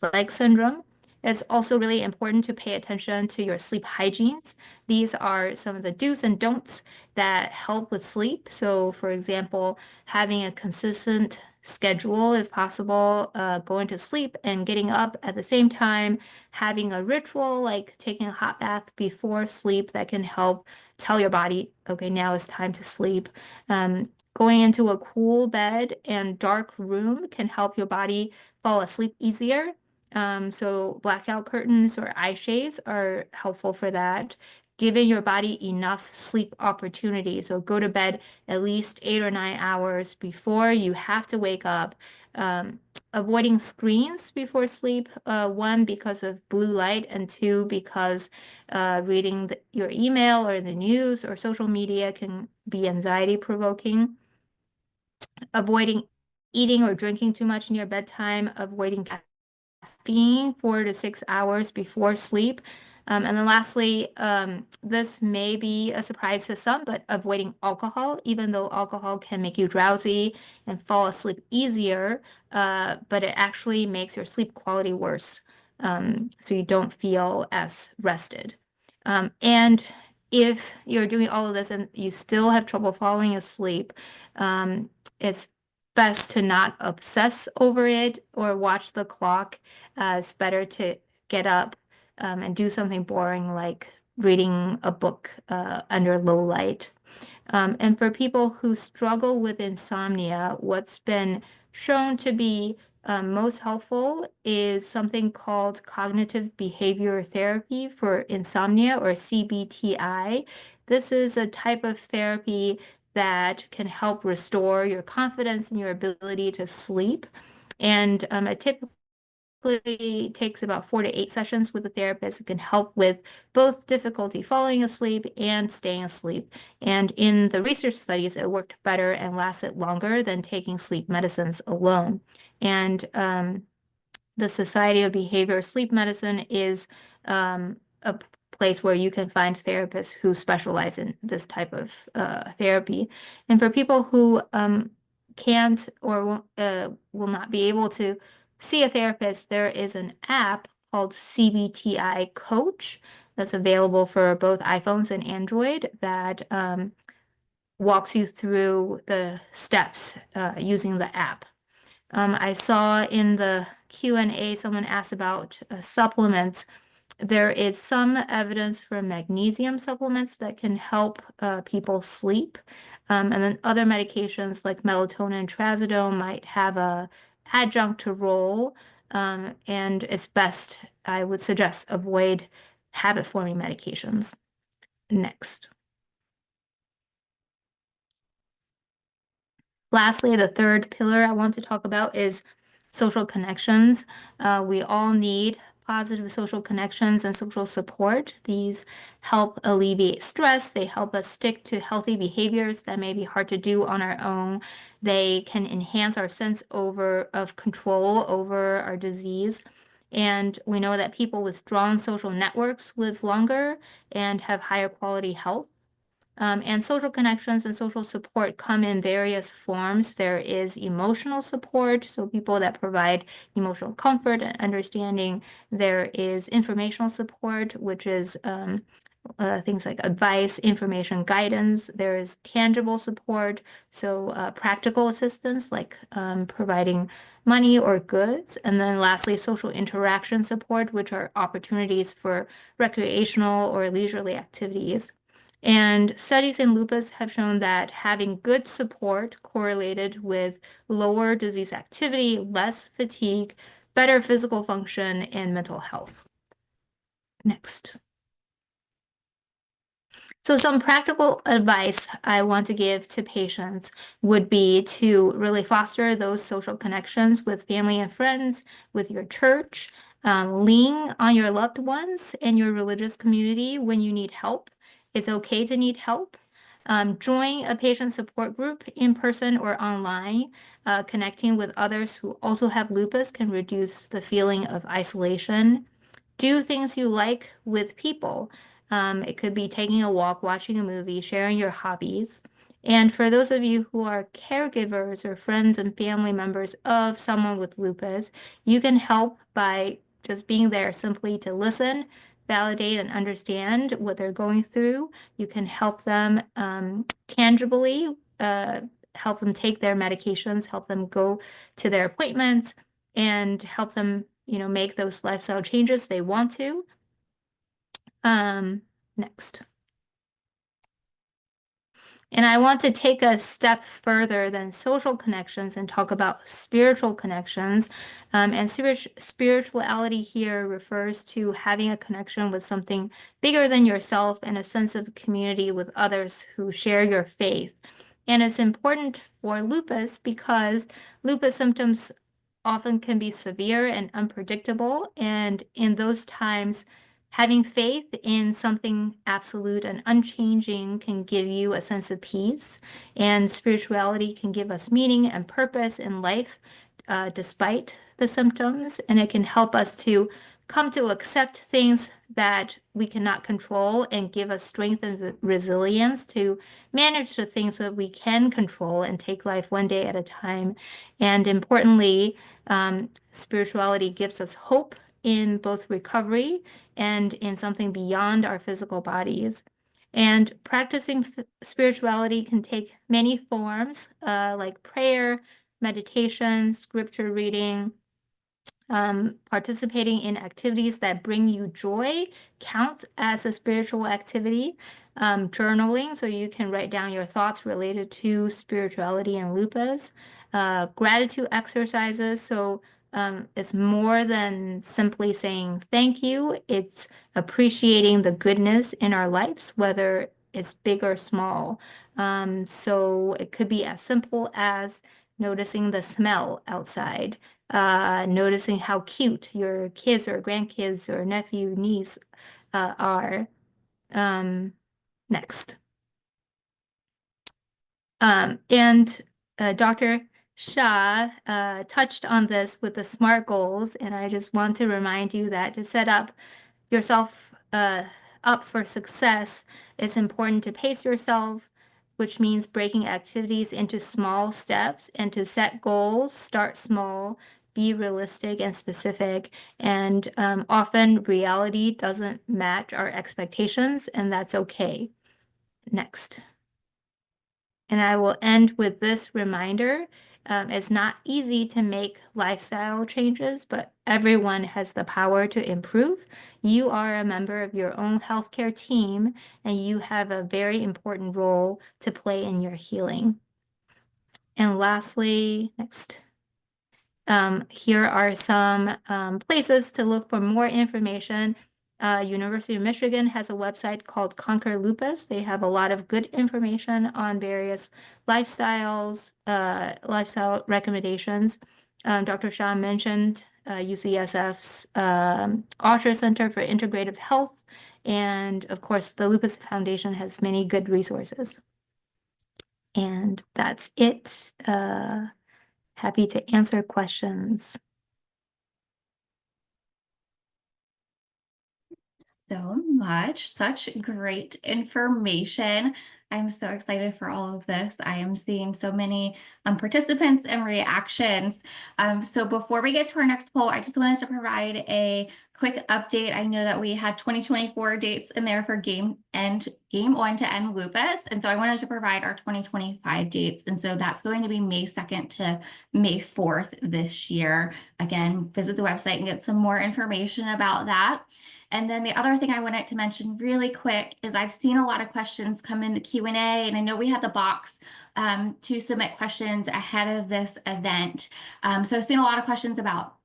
leg syndrome. It's also really important to pay attention to your sleep hygienes. These are some of the do's and don'ts that help with sleep. So, for example, having a consistent schedule, if possible, going to sleep and getting up at the same time, having a ritual like taking a hot bath before sleep that can help tell your body, okay, now it's time to sleep. Going into a cool bed and dark room can help your body fall asleep easier. So blackout curtains or eye shades are helpful for that. Giving your body enough sleep opportunity. So go to bed at least 8 or 9 hours before you have to wake up. Avoiding screens before sleep, one, because of blue light, and two, because reading your email or the news or social media can be anxiety provoking. Avoiding eating or drinking too much near bedtime, avoiding caffeine 4 to 6 hours before sleep. And then lastly, this may be a surprise to some, but avoiding alcohol, even though alcohol can make you drowsy and fall asleep easier, but it actually makes your sleep quality worse. So you don't feel as rested. And if you're doing all of this and you still have trouble falling asleep, it's best to not obsess over it or watch the clock. It's better to get up and do something boring like reading a book under low light. And for people who struggle with insomnia, what's been shown to be most helpful is something called cognitive behavior therapy for insomnia, or CBTI. This is a type of therapy that can help restore your confidence and your ability to sleep. And it typically takes about 4 to 8 sessions with a therapist. It can help with both difficulty falling asleep and staying asleep. And in the research studies, it worked better and lasted longer than taking sleep medicines alone. And the Society of Behavioral Sleep Medicine is a place where you can find therapists who specialize in this type of therapy. And for people who can't or will not be able to see a therapist, there is an app called CBTI Coach that's available for both iPhones and Android that walks you through the steps using the app. I saw in the Q&A someone asked about supplements. There is some evidence for magnesium supplements that can help people sleep. And then other medications like melatonin and trazodone might have a adjunct role. And it's best, I would suggest, avoid habit-forming medications. Next. Lastly, the third pillar I want to talk about is social connections. We all need positive social connections and social support. These help alleviate stress. They help us stick to healthy behaviors that may be hard to do on our own. They can enhance our sense of control over our disease. And we know that people with strong social networks live longer and have higher quality health. And social connections and social support come in various forms. There is emotional support, so people that provide emotional comfort and understanding. There is informational support, which is things like advice, information, guidance. There is tangible support, so practical assistance like providing money or goods. And then lastly, social interaction support, which are opportunities for recreational or leisurely activities. And studies in lupus have shown that having good support correlated with lower disease activity, less fatigue, better physical function, and mental health. Next. So some practical advice I want to give to patients would be to really foster those social connections with family and friends, with your church, lean on your loved ones and your religious community when you need help. It's okay to need help. Join a patient support group in person or online. Connecting with others who also have lupus can reduce the feeling of isolation. Do things you like with people. It could be taking a walk, watching a movie, sharing your hobbies. And for those of you who are caregivers or friends and family members of someone with lupus, you can help by just being there simply to listen, validate, and understand what they're going through. You can help them tangibly, help them take their medications, help them go to their appointments, and help them, make those lifestyle changes they want to. Next. And I want to take a step further than social connections and talk about spiritual connections. And spirituality here refers to having a connection with something bigger than yourself and a sense of community with others who share your faith. And it's important for lupus because lupus symptoms often can be severe and unpredictable. And in those times, having faith in something absolute and unchanging can give you a sense of peace. And spirituality can give us meaning and purpose in life, despite the symptoms. And it can help us to come to accept things that we cannot control and give us strength and resilience to manage the things that we can control and take life one day at a time. And importantly, spirituality gives us hope in both recovery and in something beyond our physical bodies. And practicing spirituality can take many forms, like prayer, meditation, scripture reading. Participating in activities that bring you joy counts as a spiritual activity. Journaling, so you can write down your thoughts related to spirituality and lupus. Gratitude exercises, so it's more than simply saying thank you. It's appreciating the goodness in our lives, whether it's big or small. So it could be as simple as noticing the smell outside, noticing how cute your kids or grandkids or nephew, niece are. Next. And Dr. Shah touched on this with the SMART goals, and I just want to remind you that to set up yourself up for success, it's important to pace yourself, which means breaking activities into small steps, and to set goals, start small, be realistic and specific. And often reality doesn't match our expectations, and that's okay. Next. And I will end with this reminder. It's not easy to make lifestyle changes, but everyone has the power to improve. You are a member of your own healthcare team, and you have a very important role to play in your healing. And lastly, next. Here are some places to look for more information. University of Michigan has a website called Conquer Lupus. They have a lot of good information on various lifestyle recommendations. Dr. Shah mentioned UCSF's Osher Center for Integrative Health. And of course, the Lupus Foundation has many good resources. And that's it. Happy to answer questions. So much, such great information. I'm so excited for all of this. I am seeing so many participants and reactions. So before we get to our next poll, I just wanted to provide a quick update. I know that we had 2024 dates in there for game on to end lupus. And so I wanted to provide our 2025 dates. And so that's going to be May 2nd to May 4th this year. Again, visit the website and get some more information about that. And then the other thing I wanted to mention really quick is I've seen a lot of questions come in the Q&A, and I know we had the box to submit questions ahead of this event. So I've seen a lot of questions about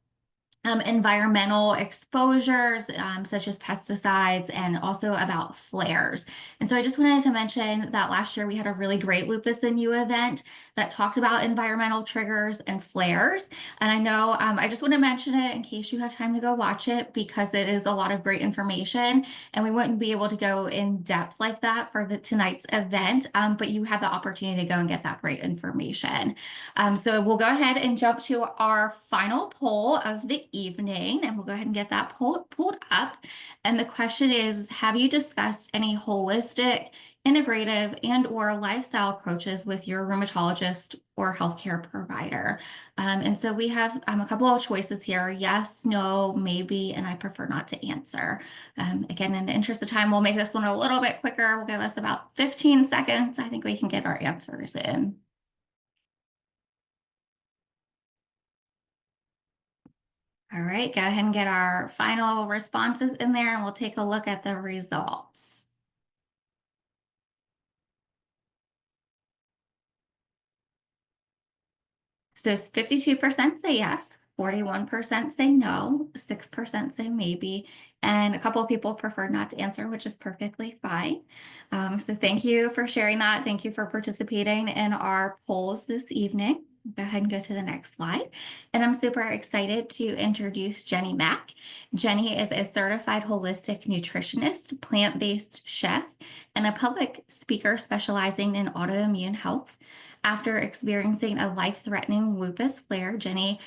environmental exposures, such as pesticides, and also about flares. And so I just wanted to mention that last year we had a really great Lupus and You event that talked about environmental triggers and flares. And I know I just want to mention it in case you have time to go watch it, because it is a lot of great information and we wouldn't be able to go in depth like that for tonight's event, but you have the opportunity to go and get that great information. So we'll go ahead and jump to our final poll of the evening, and we'll go ahead and get that pulled up. And the question is, have you discussed any holistic, integrative, and/or lifestyle approaches with your rheumatologist or healthcare provider? And so we have a couple of choices here: yes, no, maybe, and I prefer not to answer. Again, in the interest of time, we'll make this one a little bit quicker. We'll give us about 15 seconds. I think we can get our answers in. All right, go ahead and get our final responses in there and we'll take a look at the results. So 52% say yes, 41% say no, 6% say maybe, and a couple of people prefer not to answer, which is perfectly fine. So thank you for sharing that. Thank you for participating in our polls this evening. Go ahead and go to the next slide. And I'm super excited to introduce Genny Mack. Genny is a certified holistic nutritionist, plant-based chef, and a public speaker specializing in autoimmune health. After experiencing a life-threatening lupus flare, Genny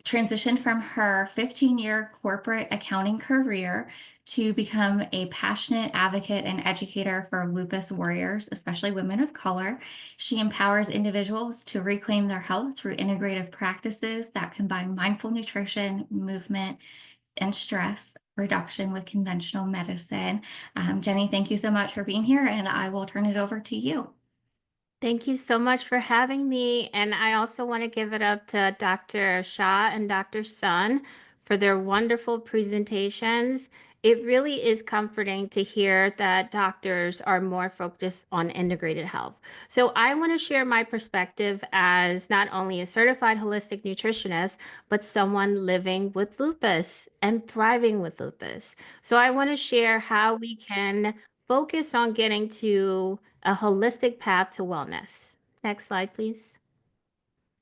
transitioned from her 15-year corporate accounting career to become a passionate advocate and educator for lupus warriors, especially women of color. She empowers individuals to reclaim their health through integrative practices that combine mindful nutrition, movement, and stress reduction with conventional medicine. Genny, thank you so much for being here, and I will turn it over to you. Thank you so much for having me. And I also want to give it up to Dr. Shah and Dr. Sun for their wonderful presentations. It really is comforting to hear that doctors are more focused on integrated health. So I want to share my perspective as not only a certified holistic nutritionist, but someone living with lupus and thriving with lupus. So I want to share how we can focus on getting to a holistic path to wellness. Next slide, please.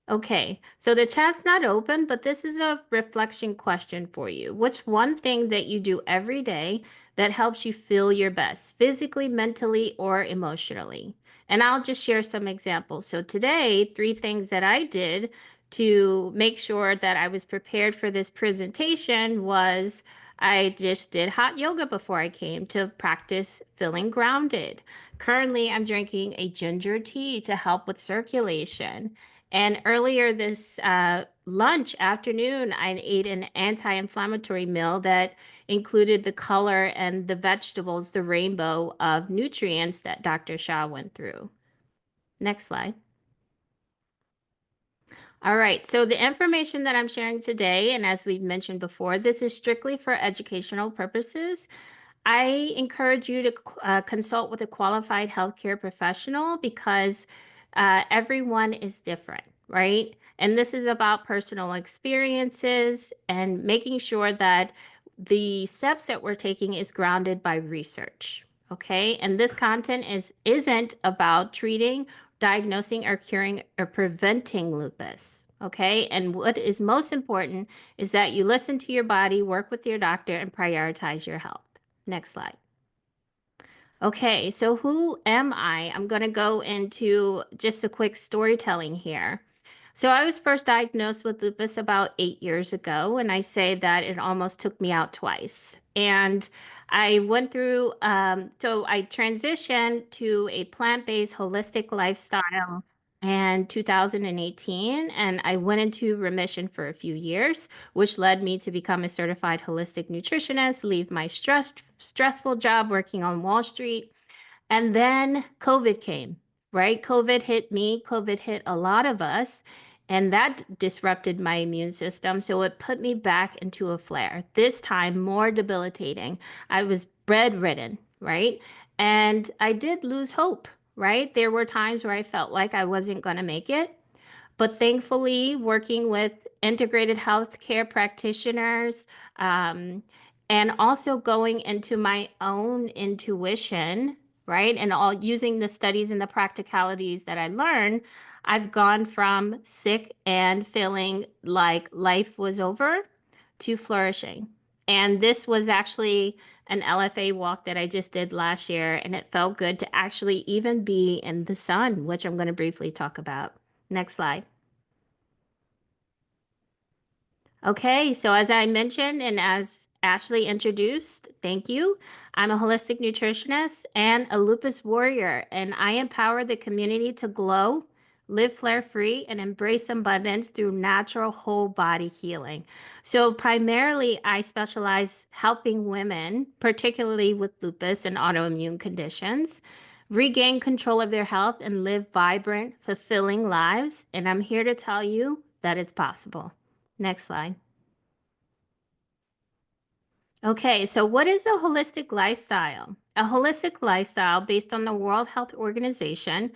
Okay, so the chat's not open, but this is a reflection question for you. What's one thing that you do every day that helps you feel your best, physically, mentally, or emotionally? And I'll just share some examples. So today, 3 things that I did to make sure that I was prepared for this presentation was I just did hot yoga before I came to practice feeling grounded. Currently, I'm drinking a ginger tea to help with circulation. And earlier this lunch afternoon, I ate an anti-inflammatory meal that included the color and the vegetables, the rainbow of nutrients that Dr. Shah went through. Next slide. All right, so the information that I'm sharing today, and as we've mentioned before, this is strictly for educational purposes. I encourage you to consult with a qualified healthcare professional because everyone is different, right? And this is about personal experiences and making sure that the steps that we're taking is grounded by research. Okay, and this content isn't about treating, diagnosing, or curing or preventing lupus. Okay, and what is most important is that you listen to your body, work with your doctor, and prioritize your health. Next slide. Okay, so who am I? I'm going to go into just a quick storytelling here. So I was first diagnosed with lupus about 8 years ago, and I say that it almost took me out twice. And I went through, so I transitioned to a plant-based holistic lifestyle in 2018, and I went into remission for a few years, which led me to become a certified holistic nutritionist, leave my stressful job working on Wall Street, and then COVID came, right? COVID hit me, COVID hit a lot of us, and that disrupted my immune system. So it put me back into a flare, this time more debilitating. I was bedridden, right? And I did lose hope, right? There were times where I felt like I wasn't going to make it. But thankfully, working with integrated healthcare practitioners, and also going into my own intuition, right? And all using the studies and the practicalities that I learned, I've gone from sick and feeling like life was over to flourishing. And this was actually an LFA walk that I just did last year, and it felt good to actually even be in the sun, which I'm going to briefly talk about. Next slide. Okay, so as I mentioned and as Ashley introduced, thank you. I'm a holistic nutritionist and a lupus warrior, and I empower the community to glow, live flare-free, and embrace abundance through natural whole body healing. So primarily, I specialize helping women, particularly with lupus and autoimmune conditions, regain control of their health and live vibrant, fulfilling lives. And I'm here to tell you that it's possible. Next slide. Okay, so what is a holistic lifestyle? A holistic lifestyle based on the World Health Organization,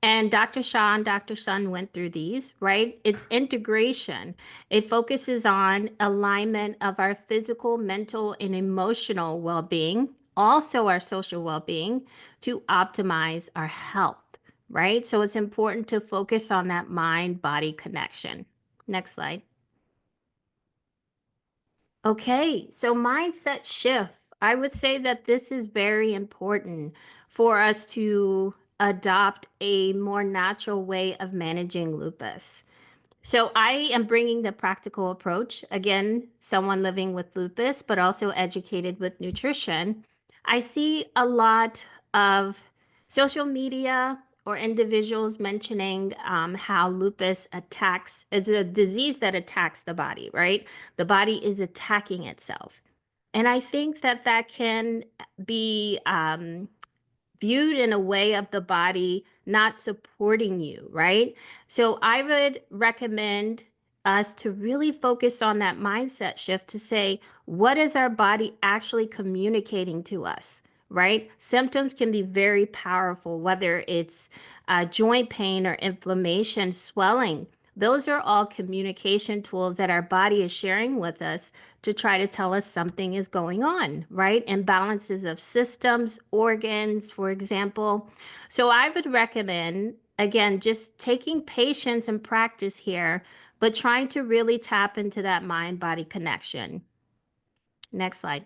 and Dr. Shah and Dr. Sun went through these, right? It's integration. It focuses on alignment of our physical, mental, and emotional well-being, also our social well-being, to optimize our health, right? So it's important to focus on that mind-body connection. Next slide. Okay, so mindset shift. I would say that this is very important for us to adopt a more natural way of managing lupus. So I am bringing the practical approach. Again, someone living with lupus, but also educated with nutrition. I see a lot of social media or individuals mentioning how lupus attacks, it's a disease that attacks the body, right? The body is attacking itself. And I think that that can be viewed in a way of the body not supporting you, right? So I would recommend us to really focus on that mindset shift to say, what is our body actually communicating to us, right? Symptoms can be very powerful, whether it's joint pain or inflammation, swelling. Those are all communication tools that our body is sharing with us to try to tell us something is going on, right? Imbalances of systems, organs, for example. So I would recommend, again, just taking patience and practice here, but trying to really tap into that mind-body connection. Next slide.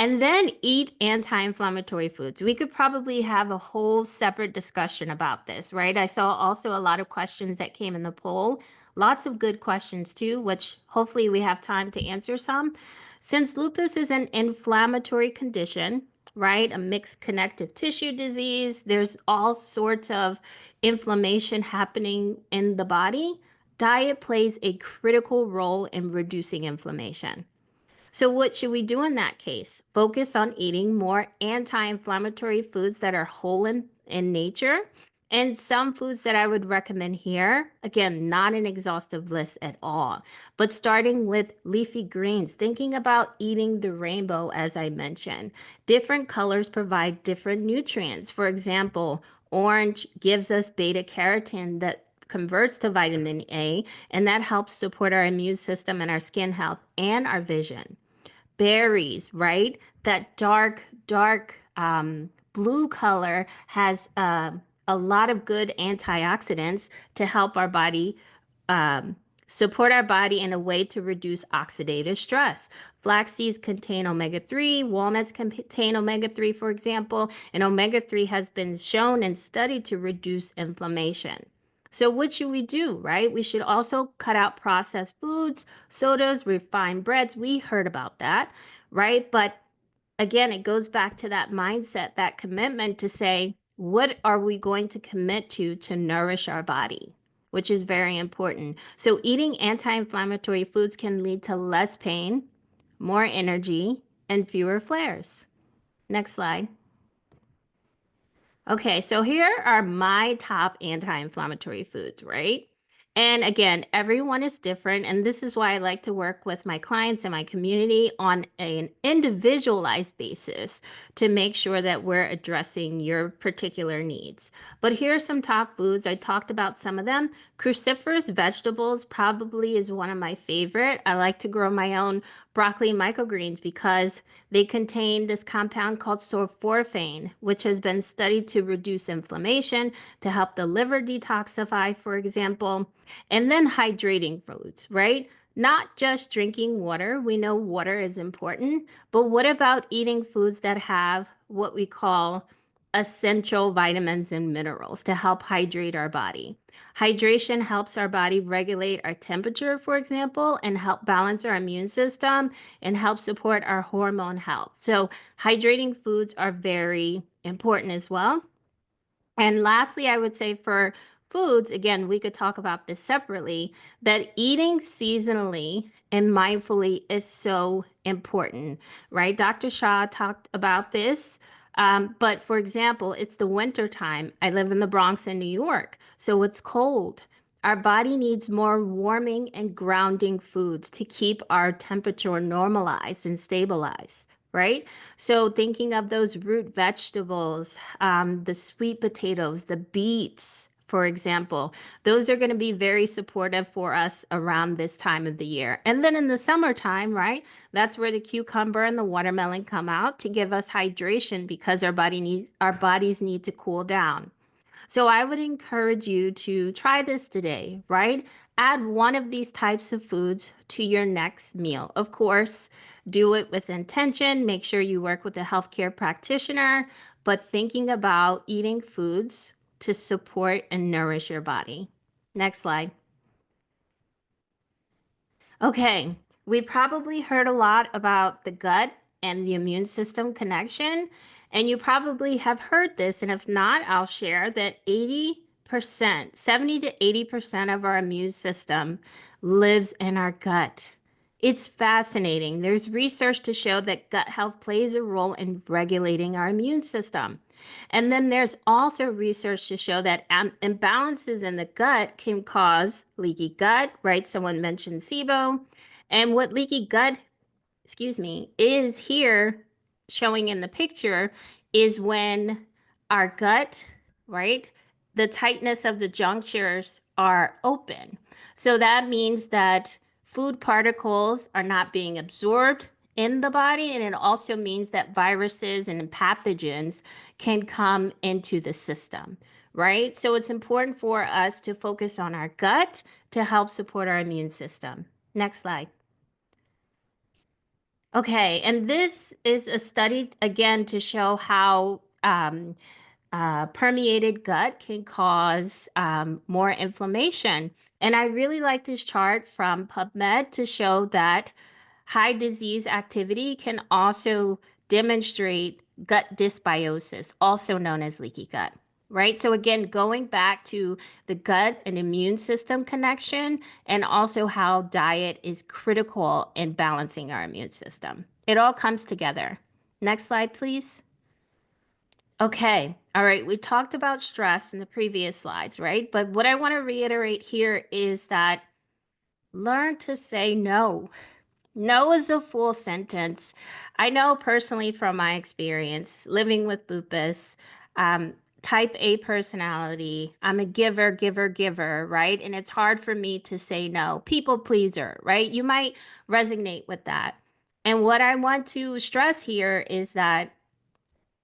And then eat anti-inflammatory foods. We could probably have a whole separate discussion about this, right? I saw also a lot of questions that came in the poll. Lots of good questions too, which hopefully we have time to answer some. Since lupus is an inflammatory condition, right? A mixed connective tissue disease, there's all sorts of inflammation happening in the body. Diet plays a critical role in reducing inflammation. So what should we do in that case? Focus on eating more anti-inflammatory foods that are whole in nature. And some foods that I would recommend here, again, not an exhaustive list at all, but starting with leafy greens, thinking about eating the rainbow, as I mentioned. Different colors provide different nutrients. For example, orange gives us beta carotene that converts to vitamin A, and that helps support our immune system and our skin health and our vision. Berries, right? That dark blue color has a lot of good antioxidants to help our body um, support our body in a way to reduce oxidative stress. Flax seeds contain omega-3, walnuts contain omega-3, for example, and omega-3 has been shown and studied to reduce inflammation. So what should we do, right? We should also cut out processed foods, sodas, refined breads. We heard about that, right? But again, it goes back to that mindset, that commitment to say, what are we going to commit to nourish our body, which is very important. So eating anti-inflammatory foods can lead to less pain, more energy, and fewer flares. Next slide. Okay, so here are my top anti-inflammatory foods, right? And again, everyone is different. And this is why I like to work with my clients and my community on an individualized basis to make sure that we're addressing your particular needs. But here are some top foods. I talked about some of them. Cruciferous vegetables probably is one of my favorite. I like to grow my own broccoli microgreens because they contain this compound called sulforaphane, which has been studied to reduce inflammation, to help the liver detoxify, for example. And then hydrating foods, right? Not just drinking water. We know water is important, but what about eating foods that have what we call essential vitamins and minerals to help hydrate our body? Hydration helps our body regulate our temperature, for example, and help balance our immune system and help support our hormone health. So hydrating foods are very important as well. And lastly, I would say for foods, again, we could talk about this separately, that eating seasonally and mindfully is so important, right? Dr. Shah talked about this. But for example, it's the winter time. I live in the Bronx in New York, so it's cold. Our body needs more warming and grounding foods to keep our temperature normalized and stabilized, right? So thinking of those root vegetables, the sweet potatoes, the beets, for example, those are going to be very supportive for us around this time of the year. And then in the summertime, right, that's where the cucumber and the watermelon come out to give us hydration because our bodies need to cool down. So I would encourage you to try this today, right? Add one of these types of foods to your next meal. Of course, do it with intention. Make sure you work with a healthcare practitioner, but thinking about eating foods to support and nourish your body. Next slide. Okay, we probably heard a lot about the gut and the immune system connection, and you probably have heard this, and if not, I'll share that 80%, 70 to 80% of our immune system lives in our gut. It's fascinating. There's research to show that gut health plays a role in regulating our immune system. And then there's also research to show that imbalances in the gut can cause leaky gut, right? Someone mentioned SIBO. And what leaky gut, is here showing in the picture is when our gut, right, the tightness of the junctures are open. So that means that food particles are not being absorbed in the body, and it also means that viruses and pathogens can come into the system, right? So it's important for us to focus on our gut to help support our immune system. Next slide. Okay, and this is a study again to show how permeated gut can cause more inflammation. And I really like this chart from PubMed to show that high disease activity can also demonstrate gut dysbiosis, also known as leaky gut, right? So again, going back to the gut and immune system connection, and also how diet is critical in balancing our immune system. It all comes together. Next slide, please. Okay, all right, we talked about stress in the previous slides, right? But what I want to reiterate here is that learn to say no. No is a full sentence. I know personally from my experience living with lupus, type A personality, I'm a giver, giver, giver, right? And it's hard for me to say no. People pleaser, right? You might resonate with that. And what I want to stress here is that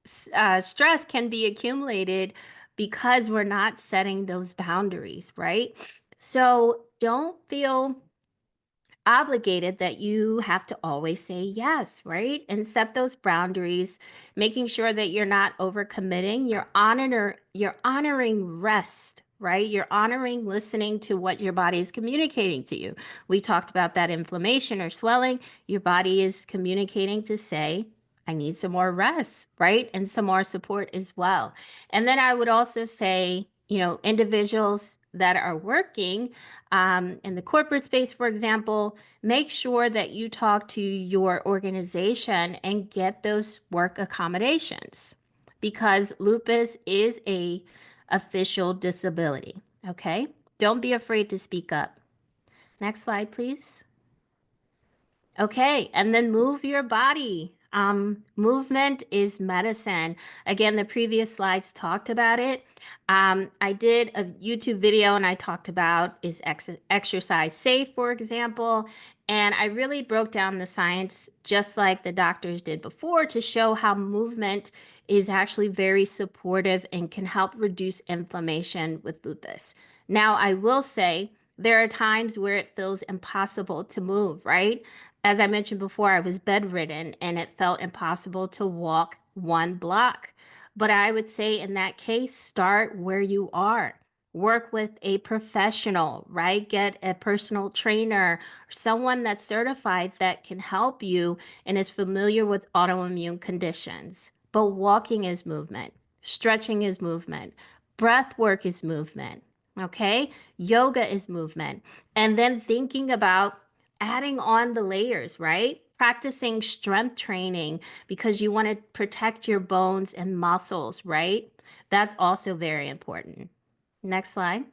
stress can be accumulated because we're not setting those boundaries, right? So don't feel obligated that you have to always say yes, right? And set those boundaries, making sure that you're not overcommitting. You're honoring rest, right? You're honoring listening to what your body is communicating to you. We talked about that inflammation or swelling. Your body is communicating to say, I need some more rest, right? And some more support as well. And then I would also say, individuals that are working in the corporate space, for example, make sure that you talk to your organization and get those work accommodations because lupus is a official disability. Okay, Don't be afraid to speak up. Next slide, please. Okay, and then move your body. Movement is medicine. Again, the previous slides talked about it. I did a YouTube video and I talked about is exercise safe, for example, and I really broke down the science just like the doctors did before to show how movement is actually very supportive and can help reduce inflammation with lupus. Now, I will say there are times where it feels impossible to move, right? As I mentioned before, I was bedridden and it felt impossible to walk 1 block. But I would say in that case, start where you are. Work with a professional, right? Get a personal trainer, someone that's certified that can help you and is familiar with autoimmune conditions. But walking is movement, stretching is movement, breath work is movement, okay? Yoga is movement. And then thinking about adding on the layers, right? Practicing strength training because you want to protect your bones and muscles, right? That's also very important. Next slide.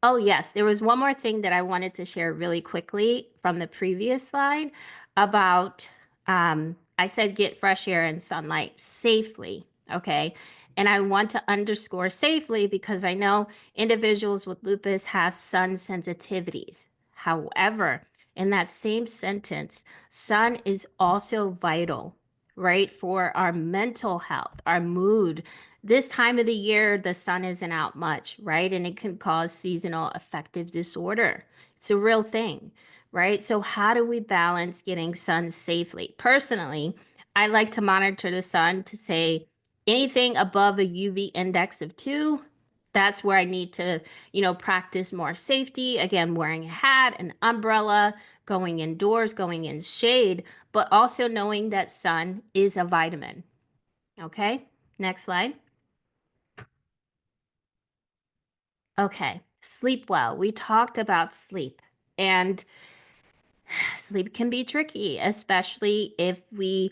Oh, yes, there was one more thing that I wanted to share really quickly from the previous slide about, I said get fresh air and sunlight safely, okay? And I want to underscore safely because I know individuals with lupus have sun sensitivities. However, in that same sentence, sun is also vital, right, for our mental health, our mood. This time of the year, the sun isn't out much, right? And it can cause seasonal affective disorder. It's a real thing, right? So, how do we balance getting sun safely? Personally, I like to monitor the sun to say anything above a UV index of 2. That's where I need to, practice more safety. Again, wearing a hat, an umbrella, going indoors, going in shade, but also knowing that sun is a vitamin. Okay, next slide. Okay, sleep well. We talked about sleep, and sleep can be tricky, especially if we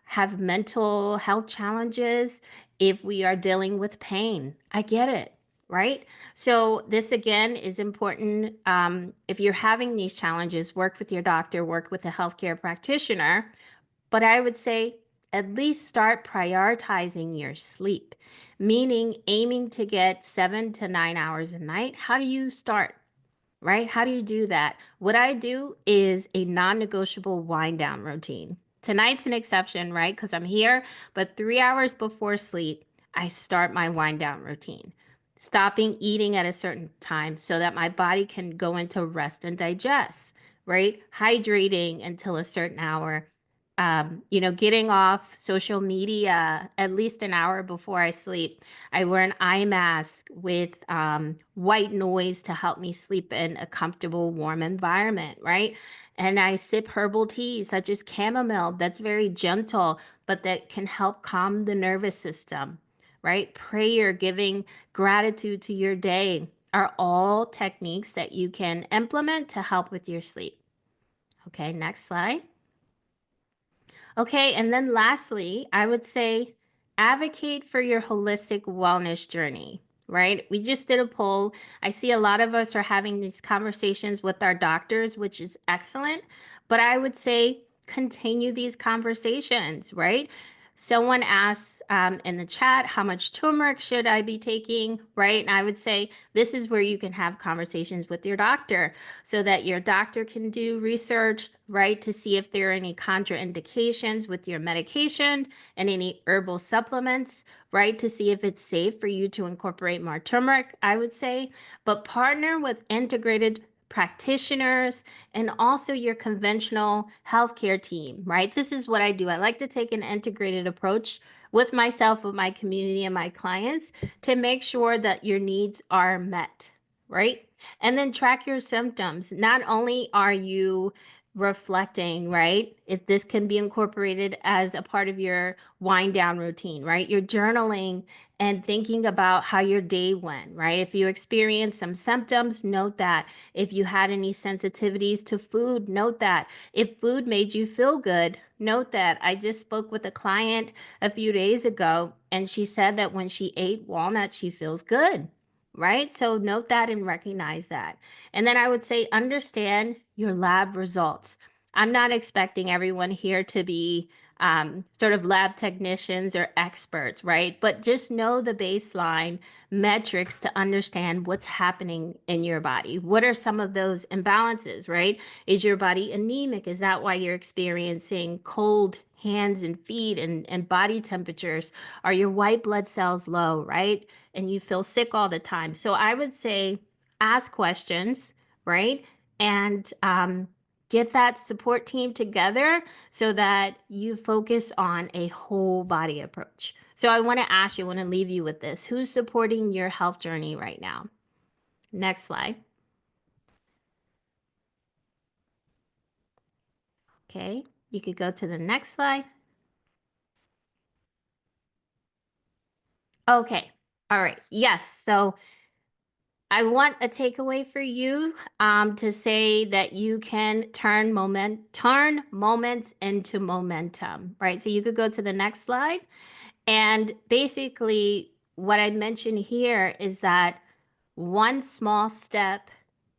have mental health challenges, if we are dealing with pain. I get it, right? So, this again is important. If you're having these challenges, work with your doctor, work with a healthcare practitioner. But I would say at least start prioritizing your sleep, meaning aiming to get 7 to 9 hours a night. How do you start? Right? How do you do that? What I do is a non-negotiable wind down routine. Tonight's an exception, right? Because I'm here, but 3 hours before sleep, I start my wind down routine. Stopping eating at a certain time so that my body can go into rest and digest, right? Hydrating until a certain hour. Getting off social media at least an hour before I sleep. I wear an eye mask with white noise to help me sleep in a comfortable, warm environment, right? And I sip herbal tea such as chamomile that's very gentle, but that can help calm the nervous system, right? Prayer, giving gratitude to your day are all techniques that you can implement to help with your sleep. Okay, next slide. Okay, and then lastly, I would say advocate for your holistic wellness journey, right? We just did a poll. I see a lot of us are having these conversations with our doctors, which is excellent, but I would say continue these conversations, right? Someone asks in the chat, how much turmeric should I be taking, right? And I would say this is where you can have conversations with your doctor so that your doctor can do research, right, to see if there are any contraindications with your medication and any herbal supplements, right, to see if it's safe for you to incorporate more turmeric, I would say. But partner with integrated practitioners and also your conventional healthcare team, right? This is what I do. I like to take an integrated approach with myself, with my community, and my clients to make sure that your needs are met, right? And then track your symptoms. Not only are you reflecting, right? If this can be incorporated as a part of your wind down routine, right? You're journaling and thinking about how your day went, right? If you experience some symptoms, note that. If you had any sensitivities to food, note that. If food made you feel good, note that. I just spoke with a client a few days ago and she said that when she ate walnuts, she feels good, right? So note that and recognize that. And then I would say understand your lab results. I'm not expecting everyone here to be sort of lab technicians or experts, right? But just know the baseline metrics to understand what's happening in your body. What are some of those imbalances, right? Is your body anemic? Is that why you're experiencing cold hands and feet and body temperatures? Are your white blood cells low, right? And you feel sick all the time. So I would say ask questions, right? And get that support team together so that you focus on a whole body approach. So I want to ask you, I want to leave you with this. Who's supporting your health journey right now? Next slide. Okay, you could go to the next slide. Okay, all right, yes. So I want a takeaway for you to say that you can turn moments into momentum, right? So you could go to the next slide. And basically, what I mentioned here is that one small step,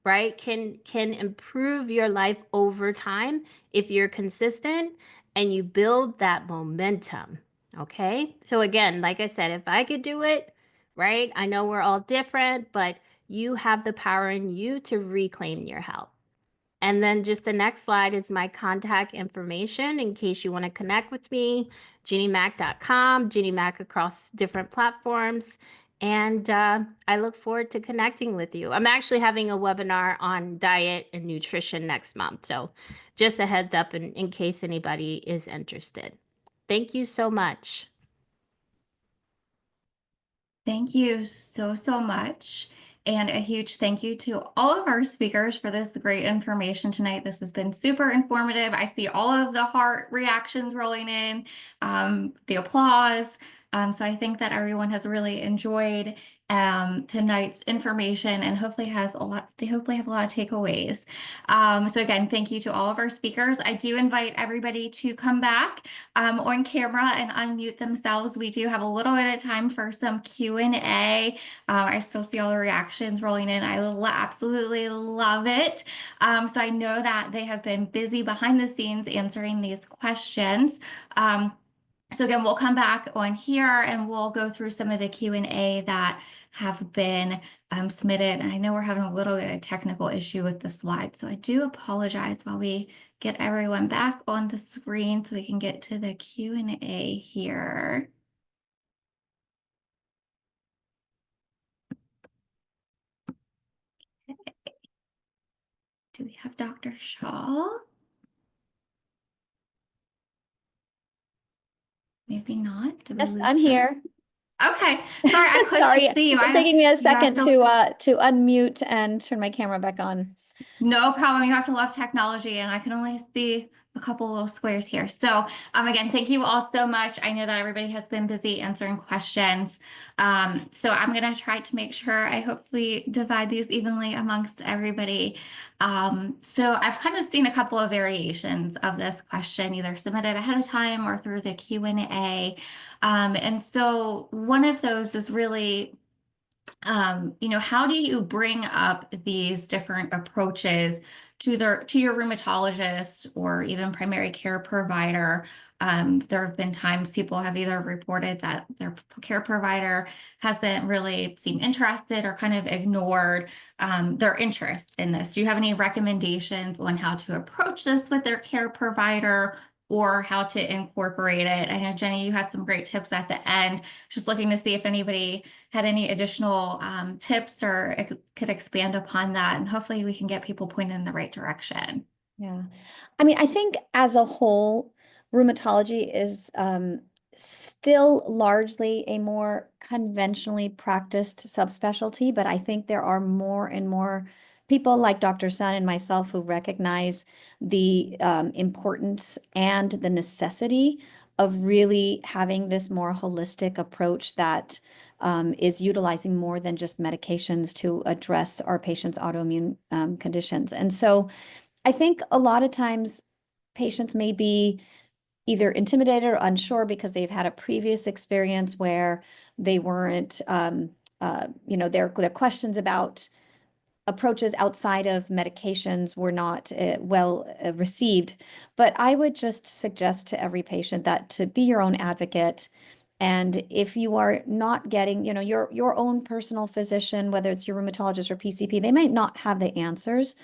right, can improve your life over time if you're consistent and you build that momentum. Okay? So again, like I said, if I could do it, right? I know we're all different, but you have the power in you to reclaim your health. And then just the next slide is my contact information in case you want to connect with me, gennymack.com, Genny Mack across different platforms. And I look forward to connecting with you. I'm actually having a webinar on diet and nutrition next month. So just a heads up in case anybody is interested. Thank you so much. Thank you so, so much. And a huge thank you to all of our speakers for this great information tonight. This has been super informative. I see all of the heart reactions rolling in, the applause. So I think that everyone has really enjoyed tonight's information and they hopefully have a lot of takeaways. So again, thank you to all of our speakers. I do invite everybody to come back on camera and unmute themselves. We do have a little bit of time for some Q&A. I still see all the reactions rolling in. I absolutely love it. So I know that they have been busy behind the scenes answering these questions. So again, we'll come back on here and we'll go through some of the Q&A that have been submitted. And I know we're having a little bit of technical issue with the slides, so I do apologize while we get everyone back on the screen so we can get to the Q&A here. Okay. Do we have Dr. Shah? Maybe not. Did we Yes, lose I'm him? here. Okay. Sorry, I couldn't Sorry, see you. it's taking me a second to to unmute and turn my camera back on. No problem. You have to love technology, and I can only see a couple little squares here. So again, thank you all so much. I know that everybody has been busy answering questions. So I'm going to try to make sure I hopefully divide these evenly amongst everybody. So I've kind of seen a couple of variations of this question, either submitted ahead of time or through the Q&A. And so one of those is really how do you bring up these different approaches to your rheumatologist or even primary care provider? There have been times people have either reported that their care provider hasn't really seemed interested or kind of ignored their interest in this. Do you have any recommendations on how to approach this with their care provider or how to incorporate it? I know, Jenny, you had some great tips at the end. Just looking to see if anybody had any additional tips or could expand upon that. And hopefully we can get people pointed in the right direction. Yeah. I mean, I think as a whole, rheumatology is still largely a more conventionally practiced subspecialty, but I think there are more and more people like Dr. Sun and myself who recognize the importance and the necessity of really having this more holistic approach that is utilizing more than just medications to address our patients' autoimmune conditions. And so I think a lot of times patients may be either intimidated or unsure because they've had a previous experience where they weren't their questions about approaches outside of medications were not well received. But I would just suggest to every patient that to be your own advocate. And if you are not getting, your own personal physician, whether it's your rheumatologist or PCP, they might not have the answers,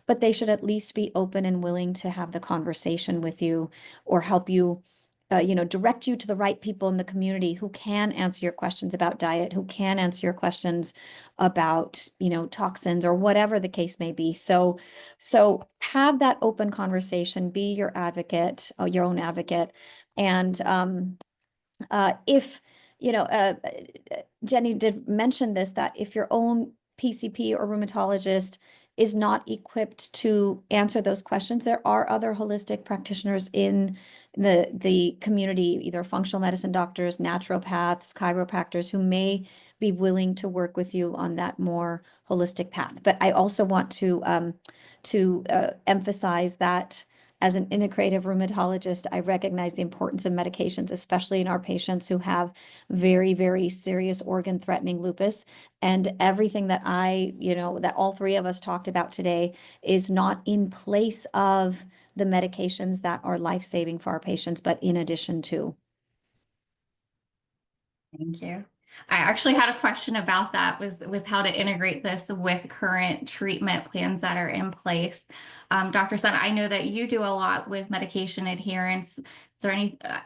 but they should at least be open and willing to have the conversation with you or help you direct you to the right people in the community who can answer your questions about diet, who can answer your questions about, toxins or whatever the case may be. So have that open conversation, be your advocate, your own advocate. And if, Jenny did mention this, that if your own PCP or rheumatologist is not equipped to answer those questions, there are other holistic practitioners in the community, either functional medicine doctors, naturopaths, chiropractors, who may be willing to work with you on that more holistic path. But I also want to emphasize that as an integrative rheumatologist, I recognize the importance of medications, especially in our patients who have very, very serious organ-threatening lupus. And everything that that all three of us talked about today is not in place of the medications that are life-saving for our patients, but in addition to. Thank you. I actually had a question about that, was how to integrate this with current treatment plans that are in place. Dr. Sun, I know that you do a lot with medication adherence. Is there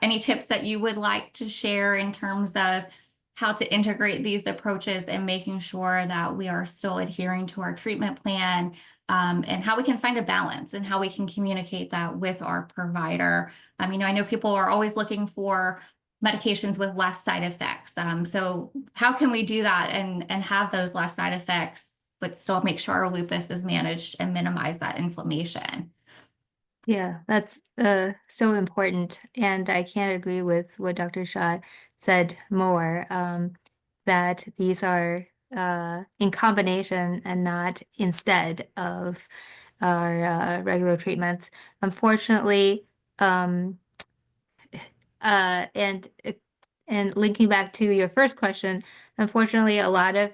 any tips that you would like to share in terms of how to integrate these approaches and making sure that we are still adhering to our treatment plan, and how we can find a balance and how we can communicate that with our provider? I know people are always looking for medications with less side effects. So how can we do that and have those less side effects, but still make sure our lupus is managed and minimize that inflammation? Yeah, that's so important. And I can't agree with what Dr. Shah said more, that these are in combination and not instead of our regular treatments. Unfortunately, uh, and uh, and linking back to your first question, unfortunately, a lot of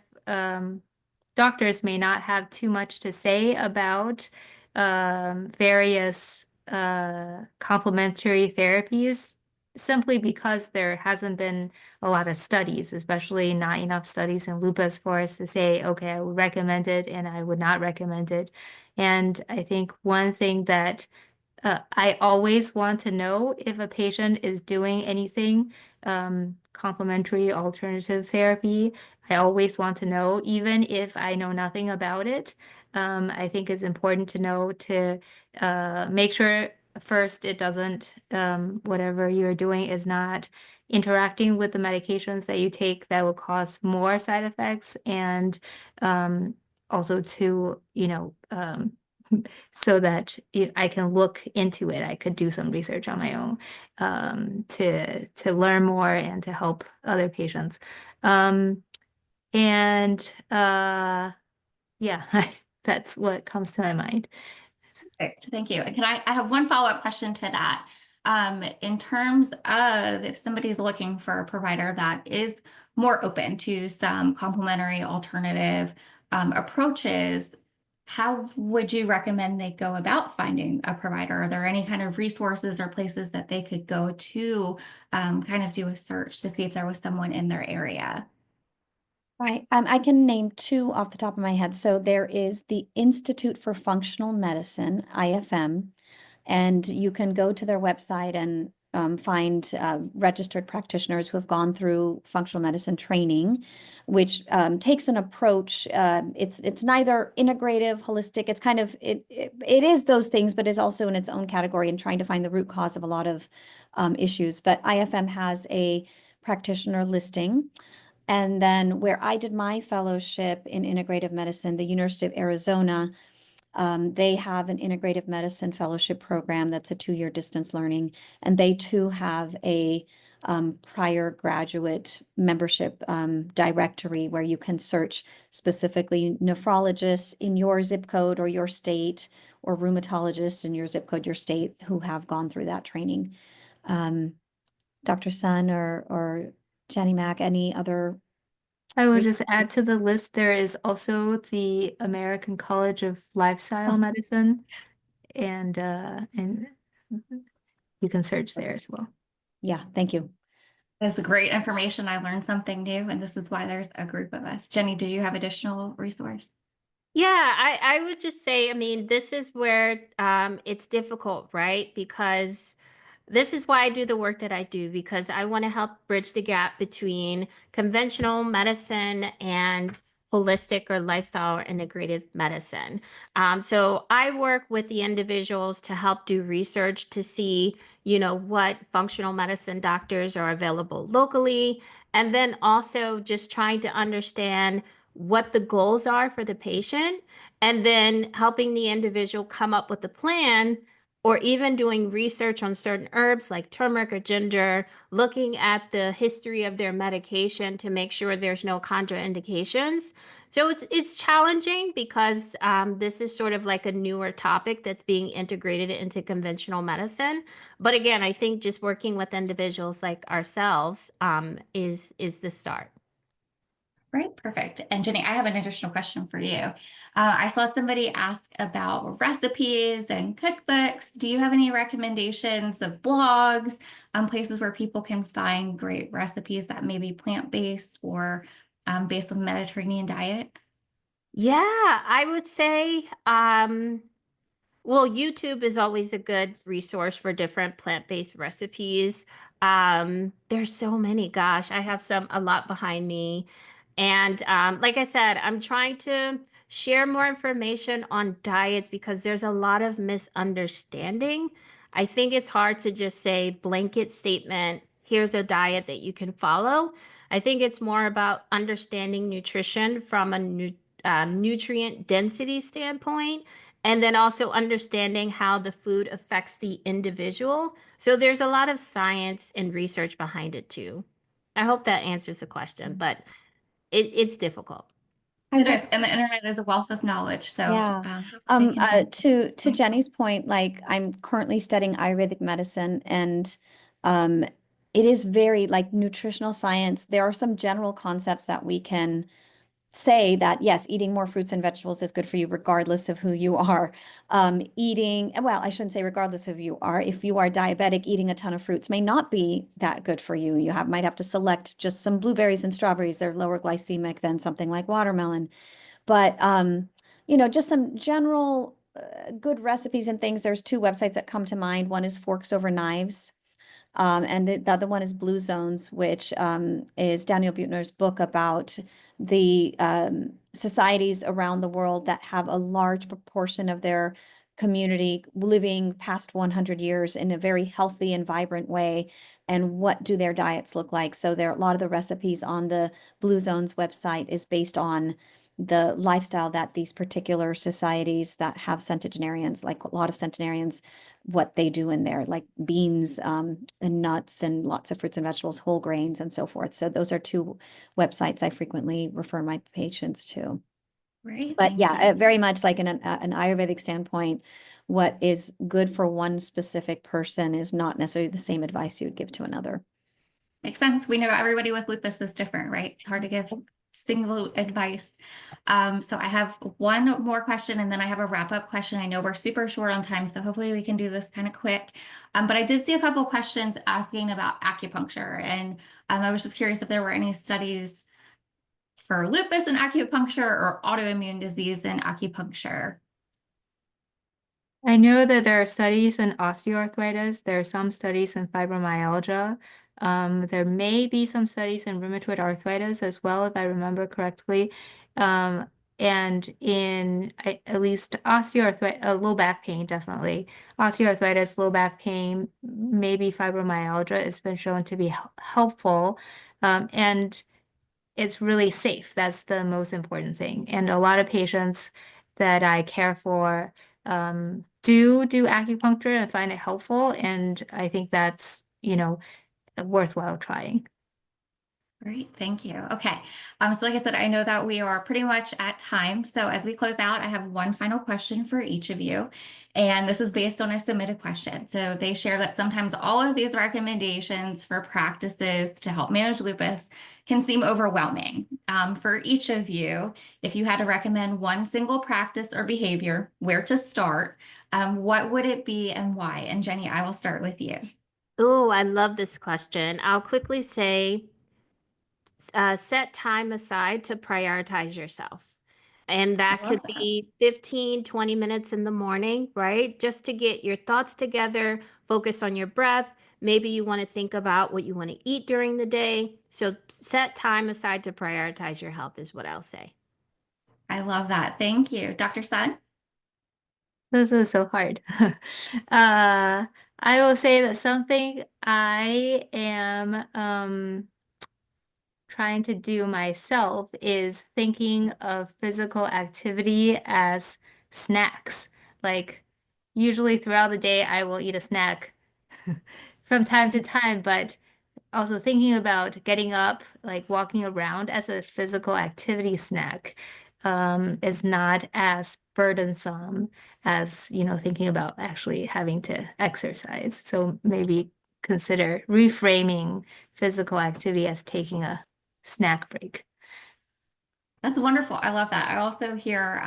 doctors may not have too much to say about various complementary therapies, simply because there hasn't been a lot of studies, especially not enough studies in lupus for us to say, okay, I would recommend it and I would not recommend it. And I think one thing that I always want to know if a patient is doing anything complementary alternative therapy. I always want to know, even if I know nothing about it. I think it's important to know to make sure first it doesn't, whatever you're doing is not interacting with the medications that you take that will cause more side effects, and also to, so that I can look into it. I could do some research on my own to learn more and to help other patients. And yeah, that's what comes to my mind. Perfect. Thank you. And I have one follow-up question to that. In terms of if somebody's looking for a provider that is more open to some complementary alternative approaches, how would you recommend they go about finding a provider? Are there any kind of resources or places that they could go to kind of do a search to see if there was someone in their area? Right. I can name two off the top of my head. So there is the Institute for Functional Medicine, IFM, and you can go to their website and find registered practitioners who have gone through functional medicine training, which takes an approach. It's neither integrative, holistic. It's kind of it is those things, but is also in its own category and trying to find the root cause of a lot of issues. But IFM has a practitioner listing. And then where I did my fellowship in integrative medicine, the University of Arizona, they have an integrative medicine fellowship program that's a 2-year distance learning. And they too have a prior graduate membership directory where you can search specifically nephrologists in your zip code or your state, or rheumatologists in your zip code, your state, who have gone through that training. Dr. Sun or Genny Mack, any other I would just add to the list, there is also the American College of Lifestyle Oh, Medicine, and you can search there as well. yeah, thank you. That's great information. I learned something new, and this is why there's a group of us. Jenny, did you have additional resource? Yeah, I would just say, I mean, this is where it's difficult, right? Because this is why I do the work that I do, because I want to help bridge the gap between conventional medicine and holistic or lifestyle or integrative medicine. So I work with the individuals to help do research to see, what functional medicine doctors are available locally, and then also just trying to understand what the goals are for the patient, and then helping the individual come up with a plan, or even doing research on certain herbs like turmeric or ginger, looking at the history of their medication to make sure there's no contraindications. So it's challenging because this is sort of like a newer topic that's being integrated into conventional medicine. But again, I think just working with individuals like ourselves is the start. Right, perfect. And Jenny, I have an additional question for you. I saw somebody ask about recipes and cookbooks. Do you have any recommendations of blogs, places where people can find great recipes that may be plant-based or based on the Mediterranean diet? Yeah, I would say well, YouTube is always a good resource for different plant-based recipes. There's so many, gosh, I have a lot behind me. And like I said, I'm trying to share more information on diets because there's a lot of misunderstanding. I think it's hard to just say blanket statement, here's a diet that you can follow. I think it's more about understanding nutrition from a nutrient density standpoint, and then also understanding how the food affects the individual. So there's a lot of science and research behind it too. I hope that answers the question, but it's difficult. Hi, It is, that's and the internet is a wealth of knowledge. So yeah. hopefully we can. To Jenny's point, like I'm currently studying Ayurvedic medicine, and um, it is very like nutritional science. There are some general concepts that we can say that yes, eating more fruits and vegetables is good for you, regardless of who you are. Well, I shouldn't say regardless of who you are. If you are diabetic, eating a ton of fruits may not be that good for you. You might have to select just some blueberries and strawberries. They're lower glycemic than something like watermelon. But just some general good recipes and things. There's two websites that come to mind. One is Forks Over Knives. And the other one is Blue Zones, which is Daniel Buettner's book about the societies around the world that have a large proportion of their community living past 100 years in a very healthy and vibrant way. And what do their diets look like? So there, a lot of the recipes on the Blue Zones website is based on the lifestyle that these particular societies that have centenarians, like a lot of centenarians, what they do in there, like beans, and nuts and lots of fruits and vegetables, whole grains and so forth. So those are two websites I frequently refer my patients to. Great, But thank yeah, you. very much like an Ayurvedic standpoint, what is good for one specific person is not necessarily the same advice you would give to another. Makes sense. We know everybody with lupus is different, right? It's hard to give single advice. So I have one more question and then I have a wrap-up question. I know we're super short on time, so hopefully we can do this kind of quick. But I did see a couple questions asking about acupuncture, and I was just curious if there were any studies for lupus in acupuncture or autoimmune disease in acupuncture. I know that there are studies in osteoarthritis. There are some studies in fibromyalgia. There may be some studies in rheumatoid arthritis as well, if I remember correctly. And in at least osteoarthritis, low back pain, definitely. Osteoarthritis, low back pain, maybe fibromyalgia has been shown to be helpful. And it's really safe. That's the most important thing. And a lot of patients that I care for do acupuncture and find it helpful. And I think that's, worthwhile trying. Great, thank you. Okay, so like I said, I know that we are pretty much at time. So as we close out, I have one final question for each of you. And this is based on a submitted question. So they share that sometimes all of these recommendations for practices to help manage lupus can seem overwhelming. For each of you, if you had to recommend one single practice or behavior, where to start, what would it be and why? And Jenny, I will start with you. Oh, I love this question. I'll quickly say set time aside to prioritize yourself. And I that love could that. be 15, 20 minutes in the morning, right? Just to get your thoughts together, focus on your breath. Maybe you want to think about what you want to eat during the day. So set time aside to prioritize your health is what I'll say. I love that. Thank you. Dr. Sun? This is so hard. Uh, I will say that something I am trying to do myself is thinking of physical activity as snacks. Like usually throughout the day, I will eat a snack from time to time, but also thinking about getting up, like walking around as a physical activity snack, is not as burdensome as, thinking about actually having to exercise. So maybe consider reframing physical activity as taking a snack break. That's wonderful. I love that. I also hear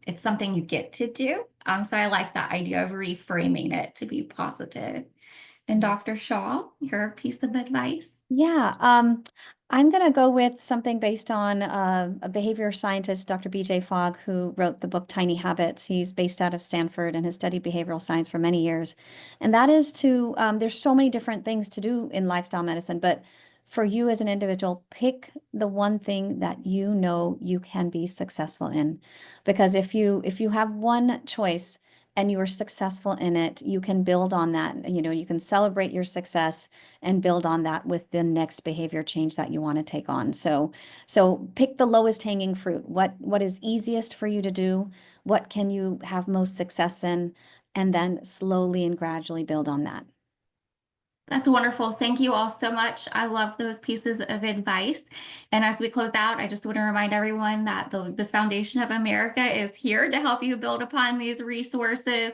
it's something you get to do. So I like that idea of reframing it to be positive. And Dr. Shaw, your piece of advice? Yeah, I'm going to go with something based on a behavior scientist, Dr. BJ Fogg, who wrote the book Tiny Habits. He's based out of Stanford and has studied behavioral science for many years. And that is there's so many different things to do in lifestyle medicine, but for you as an individual, pick the one thing that you know you can be successful in. Because if you have one choice and you are successful in it, you can build on that. You can celebrate your success and build on that with the next behavior change that you want to take on. So pick the lowest hanging fruit. What is easiest for you to do? What can you have most success in? And then slowly and gradually build on that. That's wonderful. Thank you all so much. I love those pieces of advice. And as we close out, I just want to remind everyone that the Lupus Foundation of America is here to help you build upon these resources.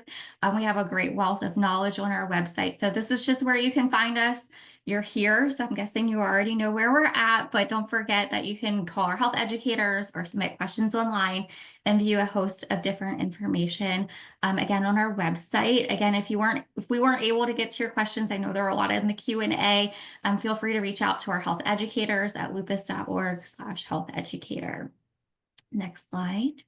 We have a great wealth of knowledge on our website. So this is just where you can find us. You're here, so I'm guessing you already know where we're at, but don't forget that you can call our health educators or submit questions online and view a host of different information again on our website. Again, if we weren't able to get to your questions, I know there are a lot in the Q&A. Feel free to reach out to our health educators at lupus.org/health educator. Next slide.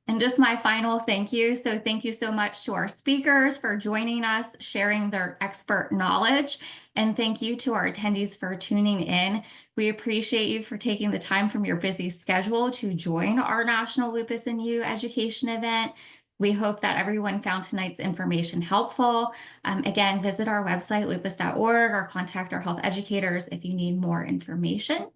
And just my final thank you. So thank you so much to our speakers for joining us, sharing their expert knowledge. And thank you to our attendees for tuning in. We appreciate you for taking the time from your busy schedule to join our National Lupus and You education event. We hope that everyone found tonight's information helpful. Again, visit our website, lupus.org, or contact our health educators if you need more information.